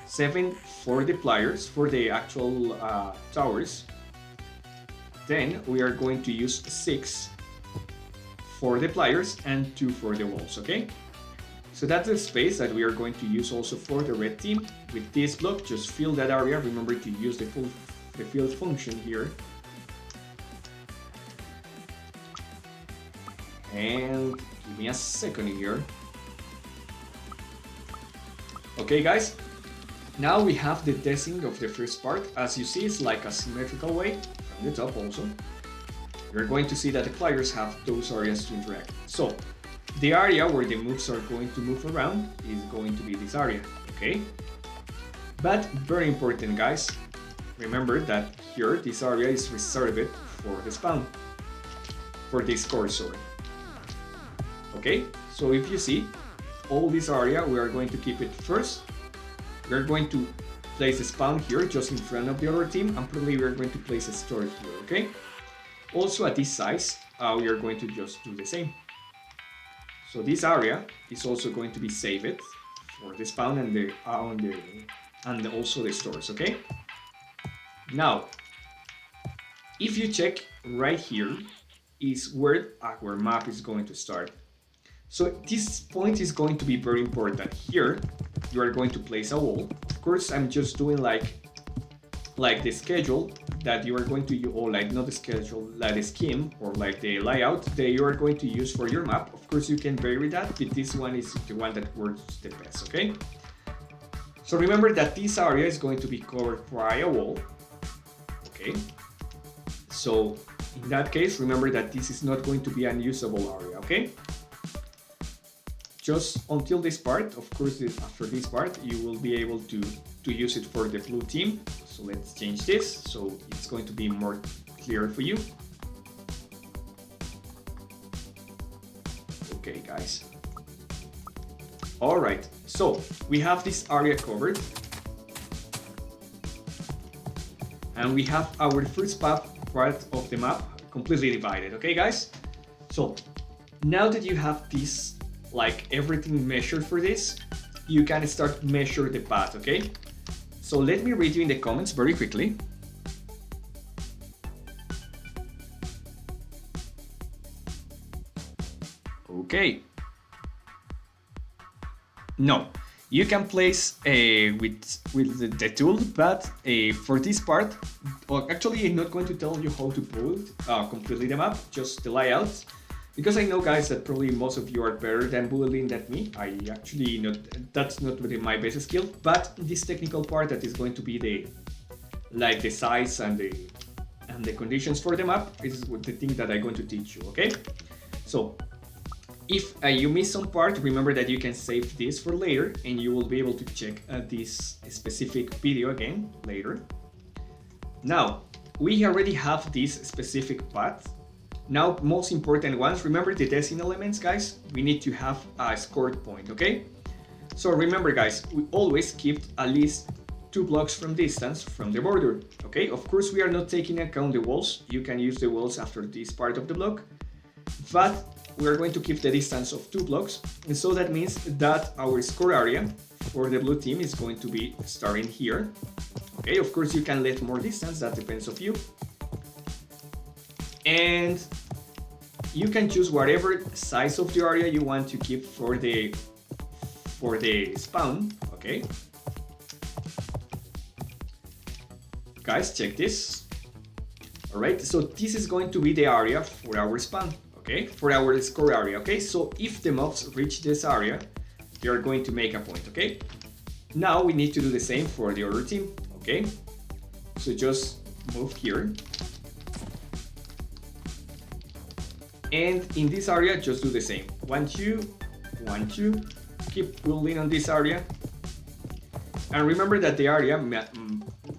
7 for the players, for the actual towers. Then we are going to use 6 for the players and 2 for the walls, okay? So that's the space that we are going to use also for the red team. With this block, just fill that area. Remember to use the fill function here. And give me a second here. Okay guys, now we have the desing of the first part. As you see, it's like a symmetrical way from the top also. You're going to see that the players have those areas to interact. So the area where the moves are going to move around is going to be this area, okay? But very important guys, remember that here this area is reserved for the spawn, for the score, sorry. Okay, so if you see all this area, we are going to keep it first. We are going to place a spawn here just in front of the other team, and probably we are going to place a store here, okay? Also at this size, we are going to just do the same. So this area is also going to be saved for the spawn and also the stores, okay? Now, if you check right here, is where our map is going to start. So this point is going to be very important. Here, you are going to place a wall. Of course, I'm just doing like the schedule that you are going to use, or like not the schedule, like the scheme or like the layout that you are going to use for your map. Of course, you can vary that, but this one is the one that works the best, okay? So remember that this area is going to be covered by a wall, okay? So in that case, remember that this is not going to be an unusable area, okay? Just until this part. Of course, after this part, you will be able to use it for the blue team. So let's change this, so it's going to be more clear for you. Okay, guys. All right, so we have this area covered. And we have our first part of the map completely divided, okay, guys? So now that you have this, like everything measured for this, you can start measure the path, okay? So let me read you in the comments very quickly. Okay. No, you can place with the tool, but for this part, well, actually I'm not going to tell you how to build completely the map, just the layouts. Because I know, guys, that probably most of you are better than building than me. I actually that's not really my basic skill, but this technical part that is going to be the size and the conditions for the map is the thing that I'm going to teach you, okay? So if you miss some part, remember that you can save this for later and you will be able to check this specific video again later. Now, we already have this specific path. Now, most important ones, remember the desing elements, guys? We need to have a scored point, okay? So remember guys, we always keep at least 2 blocks from distance from the border, okay? Of course we are not taking account the walls, you can use the walls after this part of the block, but we are going to keep the distance of 2 blocks, and so that means that our score area for the blue team is going to be starting here, okay? Of course you can let more distance, that depends on you, and you can choose whatever size of the area you want to keep for the spawn, okay? Guys, check this. All right, so this is going to be the area for our spawn, okay? For our score area, okay? So if the mobs reach this area, they are going to make a point, okay? Now we need to do the same for the other team, okay? So just move here. And in this area, just do the same. 1, 2, 1, 2. Keep building on this area. And remember that the area,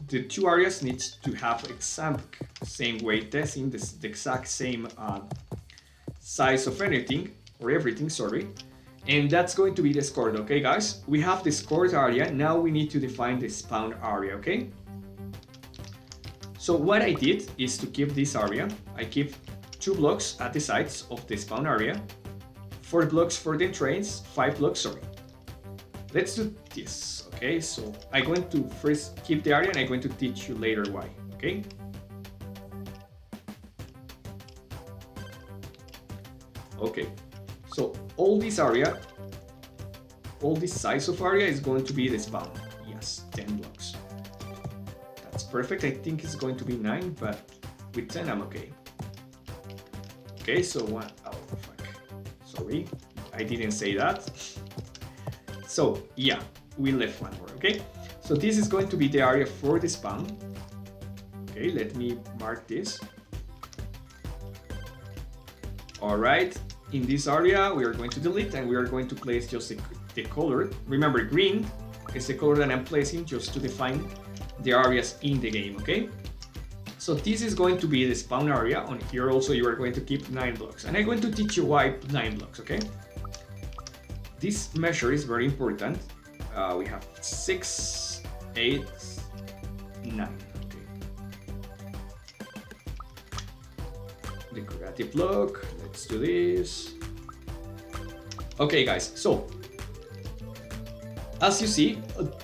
the 2 areas need to have exact same weight testing, the exact same size of anything, or everything, sorry. And that's going to be the scored, okay guys? We have the scored area, now we need to define the spawn area, okay? So what I did is to keep this area, I keep 2 blocks at the sides of the spawn area, 4 blocks for the trains, 5 blocks, sorry. Let's do this, okay? So I'm going to first keep the area and I'm going to teach you later why, okay? Okay, so all this area, all this size of area is going to be the spawn. Yes, 10 blocks. That's perfect. I think it's going to be 9, but with 10 I'm okay. Okay, so one, oh fuck, sorry, I didn't say that. So yeah, we left one more, okay? So this is going to be the area for the spawn. Okay, let me mark this. All right, in this area we are going to delete and we are going to place just the color. Remember, green is the color that I'm placing just to define the areas in the game, okay? So this is going to be the spawn area. On here also you are going to keep 9 blocks. And I'm going to teach you why 9 blocks, okay? This measure is very important. We have 6, 8, 9. Okay. Decorative block. Let's do this. Okay guys, so as you see,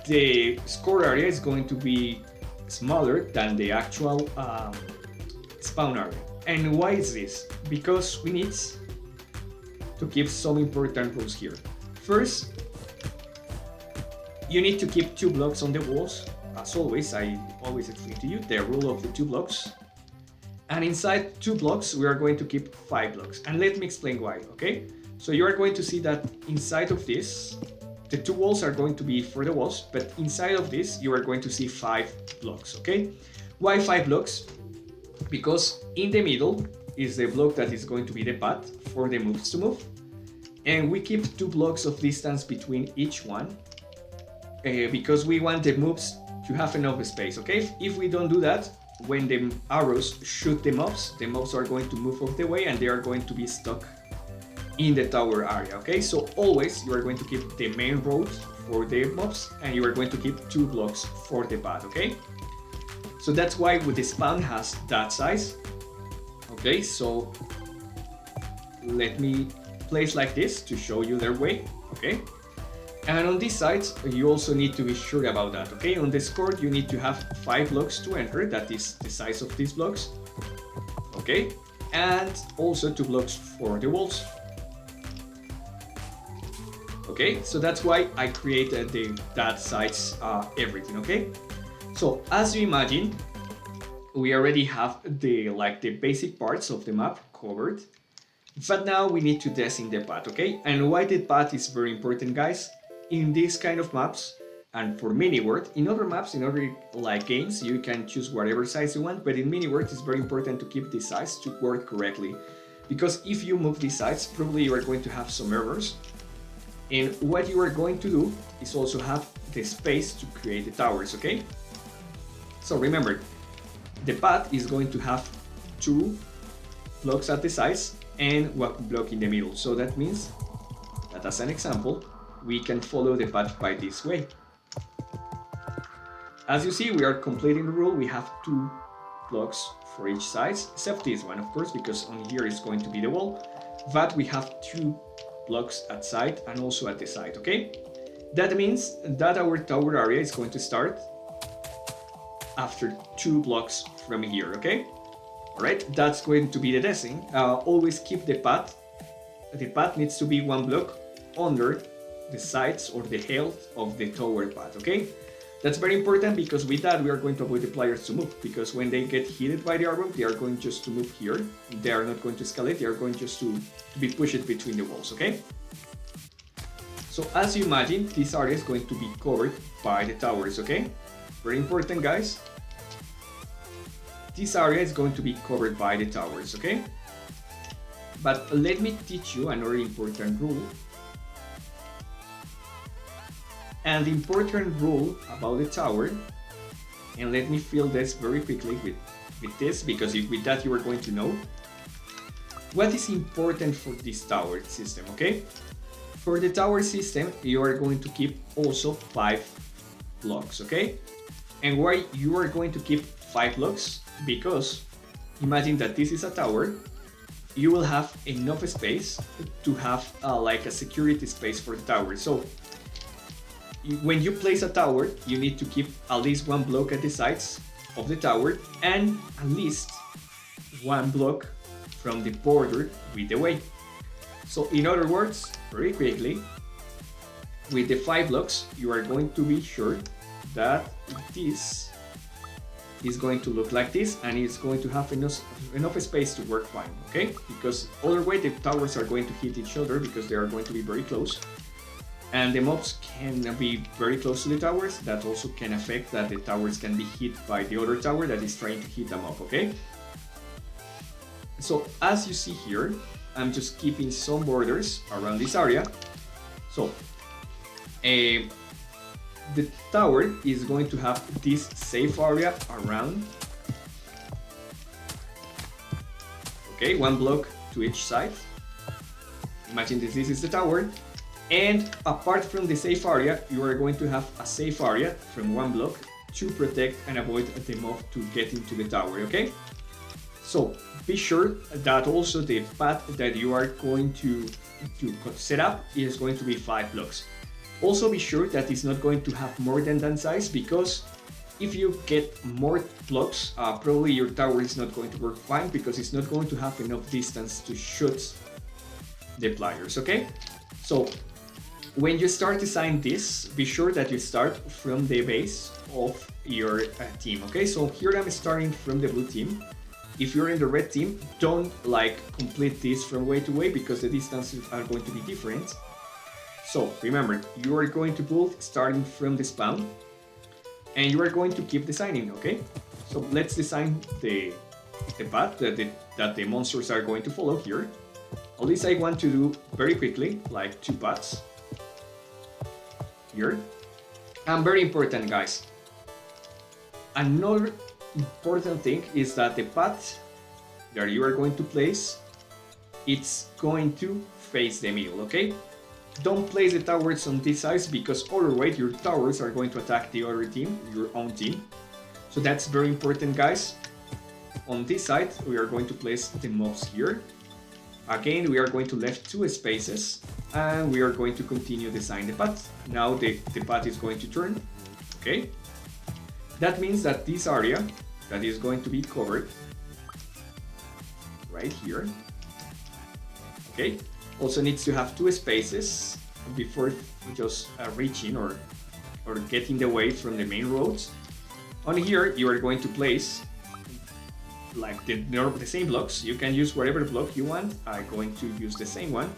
the score area is going to be smaller than the actual spawn area. And why is this? Because we need to keep some important rules here. First, you need to keep 2 blocks on the walls. As always, I always explain to you the rule of the 2 blocks. And inside 2 blocks, we are going to keep 5 blocks. And let me explain why, okay? So you are going to see that inside of this, the 2 walls are going to be for the walls, but inside of this, you are going to see 5 blocks, okay? Why 5 blocks? Because in the middle is the block that is going to be the path for the moves to move. And we keep 2 blocks of distance between each one because we want the moves to have enough space, okay? If we don't do that, when the arrows shoot the mobs are going to move off the way and they are going to be stuck in the tower area, okay? So always you are going to keep the main road for the mobs and you are going to keep 2 blocks for the path, okay? So that's why with the spawn has that size. Okay, so let me place like this to show you their way, okay? And on this side, you also need to be sure about that, okay? On the score, you need to have 5 blocks to enter, that is the size of these blocks, okay? And also 2 blocks for the walls. Okay, so that's why I created that size everything, okay? So as you imagine, we already have the basic parts of the map covered, but now we need to design the path, okay? And why the path is very important, guys? In these kind of maps, and for mini world, in other maps, in other games, you can choose whatever size you want, but in mini world, it's very important to keep the size to work correctly, because if you move these sides, probably you are going to have some errors. And what you are going to do is also have the space to create the towers, okay? So remember, the path is going to have 2 blocks at the sides and 1 block in the middle. So that means that, as an example, we can follow the path by this way. As you see, we are completing the rule. We have 2 blocks for each side, except this one, of course, because on here is going to be the wall. But we have 2 blocks at side and also at the side, okay? That means that our tower area is going to start after 2 blocks from here, okay? Alright, that's going to be the design. Always keep the path. The path needs to be 1 block under the sides or the height of the tower path, okay? That's very important because with that we are going to avoid the players to move, because when they get hit by the arrow, they are going just to move here. They are not going to escalate, they are going just to be pushed between the walls, okay? So as you imagine, this area is going to be covered by the towers, okay? Very important, guys. This area is going to be covered by the towers, okay? But let me teach you another important rule. And the important rule about the tower, and let me fill this very quickly with this, because with that you are going to know what is important for this tower system, okay? For the tower system, you are going to keep also 5 blocks, okay? And why you are going to keep 5 blocks? Because imagine that this is a tower, you will have enough space to have like a security space for the tower. So when you place a tower, you need to keep at least 1 block at the sides of the tower and at least 1 block from the border with the way. So in other words, very quickly, with the 5 blocks, you are going to be sure that this is going to look like this, and it's going to have enough space to work fine, okay? Because otherwise the towers are going to hit each other because they are going to be very close. And the mobs can be very close to the towers. That also can affect that the towers can be hit by the other tower that is trying to hit them up, okay? So as you see here, I'm just keeping some borders around this area. So the tower is going to have this safe area around. Okay, 1 block to each side. Imagine this is the tower. And apart from the safe area, you are going to have a safe area from 1 block to protect and avoid the mob to get into the tower, okay? So be sure that also the path that you are going to set up is going to be 5 blocks. Also be sure that it's not going to have more than that size, because if you get more blocks, probably your tower is not going to work fine because it's not going to have enough distance to shoot the players, okay? So when you start designing this, be sure that you start from the base of your team, okay? So here I'm starting from the blue team. If you're in the red team, don't complete this from way to way because the distances are going to be different. So remember, you are going to build starting from the spawn and you are going to keep designing, okay? So let's design the path that the monsters are going to follow here. All this I want to do very quickly, like 2 paths here. And very important, guys. Another important thing is that the path that you are going to place, it's going to face the middle, okay? Don't place the towers on this side because otherwise your towers are going to attack the other team, your own team. So that's very important, guys. On this side, we are going to place the mobs here. Again, we are going to left 2 spaces and we are going to continue design the path. Now the path is going to turn, okay? That means that this area that is going to be covered right here, okay, also needs to have 2 spaces before just reaching or getting away from the main roads. On here, you are going to place like the same blocks. You can use whatever block you want. I'm going to use the same one.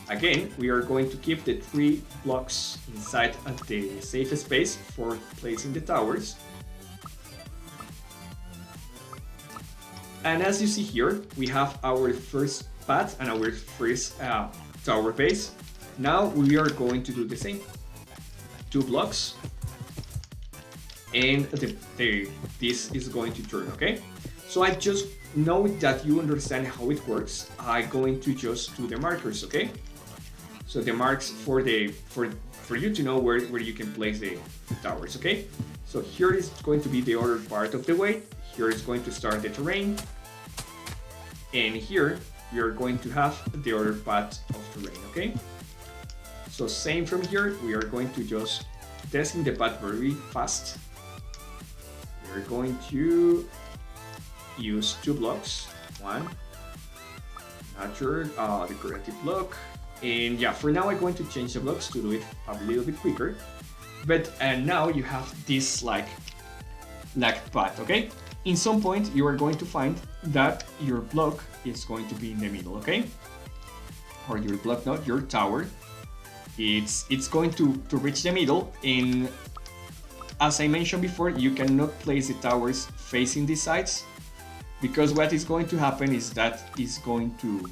Again, we are going to keep the 3 blocks inside the safe space for placing the towers. And as you see here, we have our first path and our first tower base. Now we are going to do the same. 2 blocks. And this is going to turn, okay? So I just know that you understand how it works. I'm going to just do the markers, okay? So the marks for you to know where you can place the towers, okay? So here is going to be the other part of the way. Here is going to start the terrain. And here we are going to have the other part of terrain, okay? So same from here, we are going to just testing the path very fast. We're going to use 2 blocks. One, nature, the corrective block. And yeah, for now I'm going to change the blocks to do it a little bit quicker. But now you have this like path, okay? In some point you are going to find that your block is going to be in the middle, okay? Or your block, not your tower. It's going to reach the middle, and as I mentioned before, you cannot place the towers facing these sides, because what is going to happen is that it's going to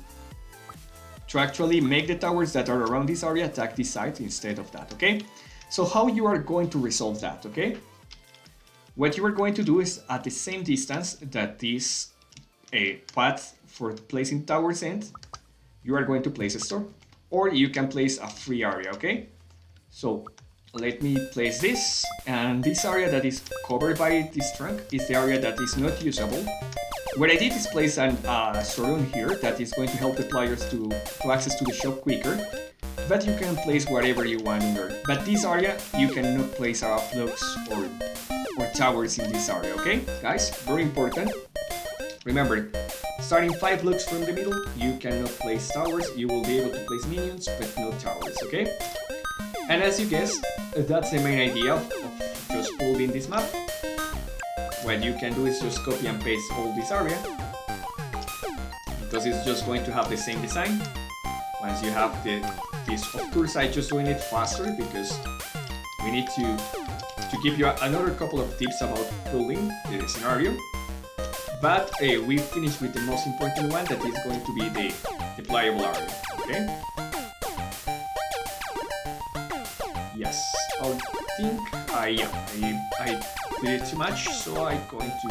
actually make the towers that are around this area attack this side instead of that, okay? So how you are going to resolve that, okay? What you are going to do is at the same distance that this path for placing towers ends, you are going to place a store. Or you can place a free area, okay? So let me place this, and this area that is covered by this trunk is the area that is not usable. What I did is place a store here that is going to help the players to access to the shop quicker, but you can place whatever you want in there. But this area, you cannot place blocks or towers in this area, okay? Guys, very important. Remember, starting 5 blocks from the middle, you cannot place towers. You will be able to place minions, but no towers, okay? And as you guessed, that's the main idea of just building this map. What you can do is just copy and paste all this area, because it's just going to have the same design. Once you have this, of course I'm just doing it faster because we need to give you another couple of tips about building the scenario. But we finished with the most important one, that is going to be the playable area, okay? Yes, I think I did it too much, so I'm going to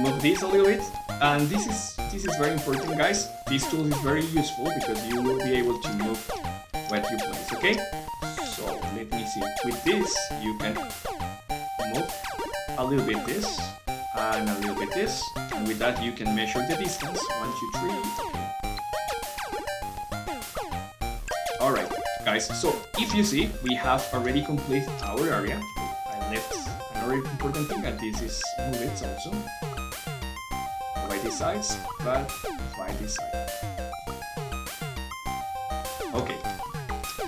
move this a little bit. And this is very important, guys. This tool is very useful because you will be able to move what you place, okay? So let me see. With this, you can move a little bit this and a little bit this, and with that you can measure the distance. 1, 2, 3. Alright, guys, so if you see, we have already completed our area. I left another important thing, and this is move it also. By these sides, but by this side. Okay.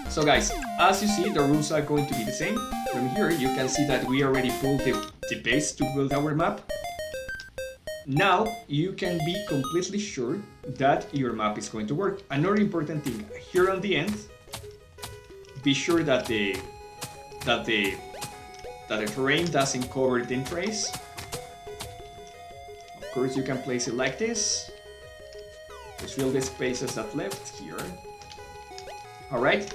So guys, as you see, the rules are going to be the same. From here, you can see that we already pulled the base to build our map. Now, you can be completely sure that your map is going to work. Another important thing, here on the end, be sure that the terrain doesn't cover the trace. Of course, you can place it like this. Just fill the spaces that left here. Alright,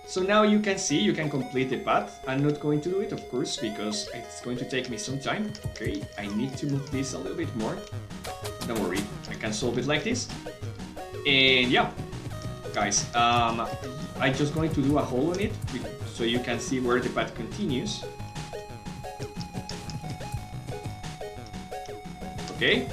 so now you can see, you can complete the path. I'm not going to do it, of course, because it's going to take me some time. Okay, I need to move this a little bit more. Don't worry, I can solve it like this. And yeah, guys, I'm just going to do a hole on it so you can see where the path continues. Okay,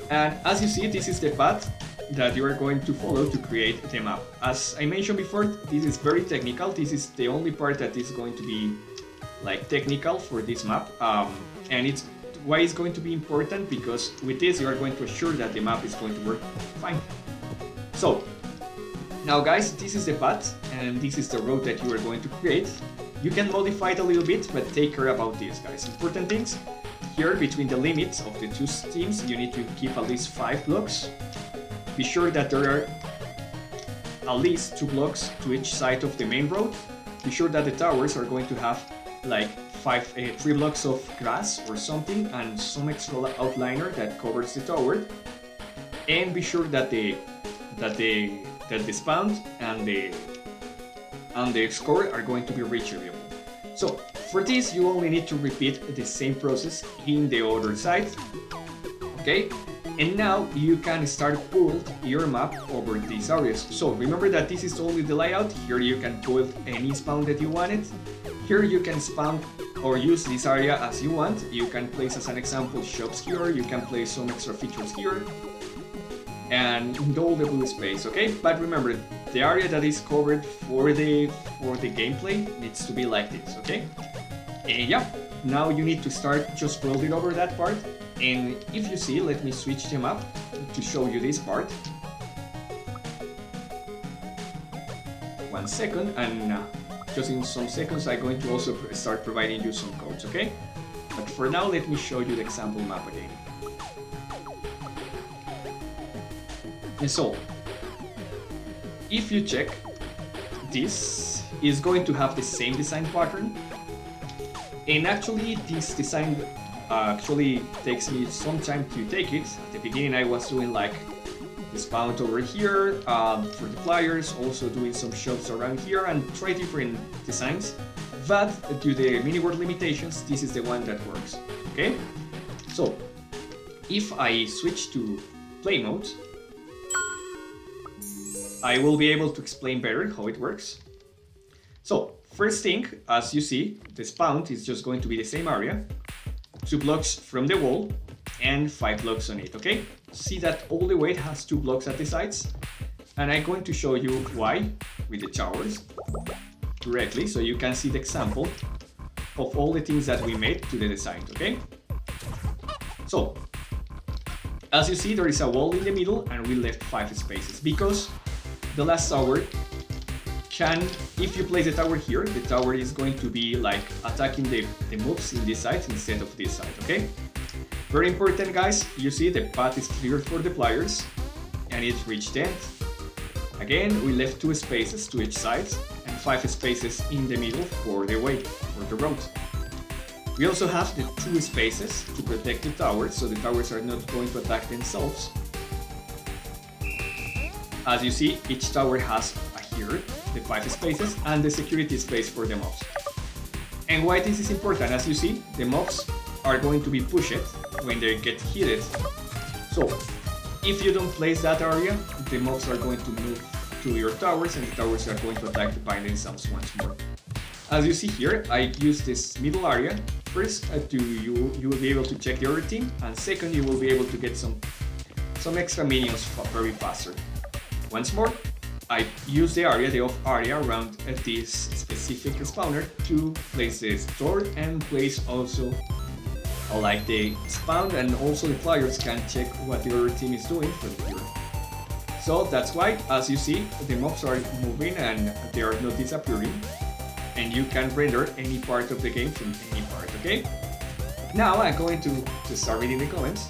and as you see, this is the path that you are going to follow to create the map. As I mentioned before, this is very technical. This is the only part that is going to be like technical for this map, and it's why it's going to be important, because with this you are going to assure that the map is going to work fine. So now guys, this is the path and this is the road that you are going to create. You can modify it a little bit, but take care about this, guys. Important things here, between the limits of the two teams, you need to keep at least 5 blocks. Be sure that there are at least 2 blocks to each side of the main road. Be sure that the towers are going to have like 3 blocks of grass or something, and some extra outliner that covers the tower. And be sure that the spawn and the score are going to be reachable. So for this, you only need to repeat the same process in the other side. Okay, And now you can start build your map over these areas. So remember that this is only the layout. Here you can build any spawn that you wanted. Here you can spawn or use this area as you want. You can place, as an example, shops here. You can place some extra features here. And all the blue space, okay? But remember, the area that is covered for the gameplay needs to be like this, okay? And yeah, now you need to start just building over that part. And if you see, let me switch them up to show you this part. 1 second, and just in some seconds I'm going to also start providing you some codes, okay? But for now, let me show you the example map again. And so, if you check, this is going to have the same design pattern. And actually, this design actually takes me some time to take it. At the beginning, I was doing like the spawn over here for the flyers, also doing some shops around here and try different designs. But due to the mini world limitations, this is the one that works. Okay? So, if I switch to play mode, I will be able to explain better how it works. So, first thing, as you see, the spawn is just going to be the same area, 2 blocks from the wall, and 5 blocks on it, okay? See that all the way it has 2 blocks at the sides, and I'm going to show you why with the towers directly, so you can see the example of all the things that we made to the design, okay? So, as you see, there is a wall in the middle, and we left 5 spaces, because the last tower can, if you place the tower here, the tower is going to be like attacking the mobs in this side instead of this side, okay? Very important, guys. You see the path is cleared for the players, and it reached end. Again, we left 2 spaces to each side and 5 spaces in the middle for the way, for the road. We also have the 2 spaces to protect the towers, so the towers are not going to attack themselves. As you see, each tower has here the 5 spaces and the security space for the mobs. And why this is important, as you see, the mobs are going to be pushed when they get hit. So, if you don't place that area, the mobs are going to move to your towers and the towers are going to attack by themselves once more. As you see here, I use this middle area. First, you will be able to check the other team, and second, you will be able to get some extra minions very faster. Once more, I use the area, the off area around this specific spawner to place the store and place also like the spawn, and also the players can check what the other team is doing from here. So that's why, as you see, the mobs are moving and they are not disappearing, and you can render any part of the game from any part, okay? Now I'm going to start reading the comments.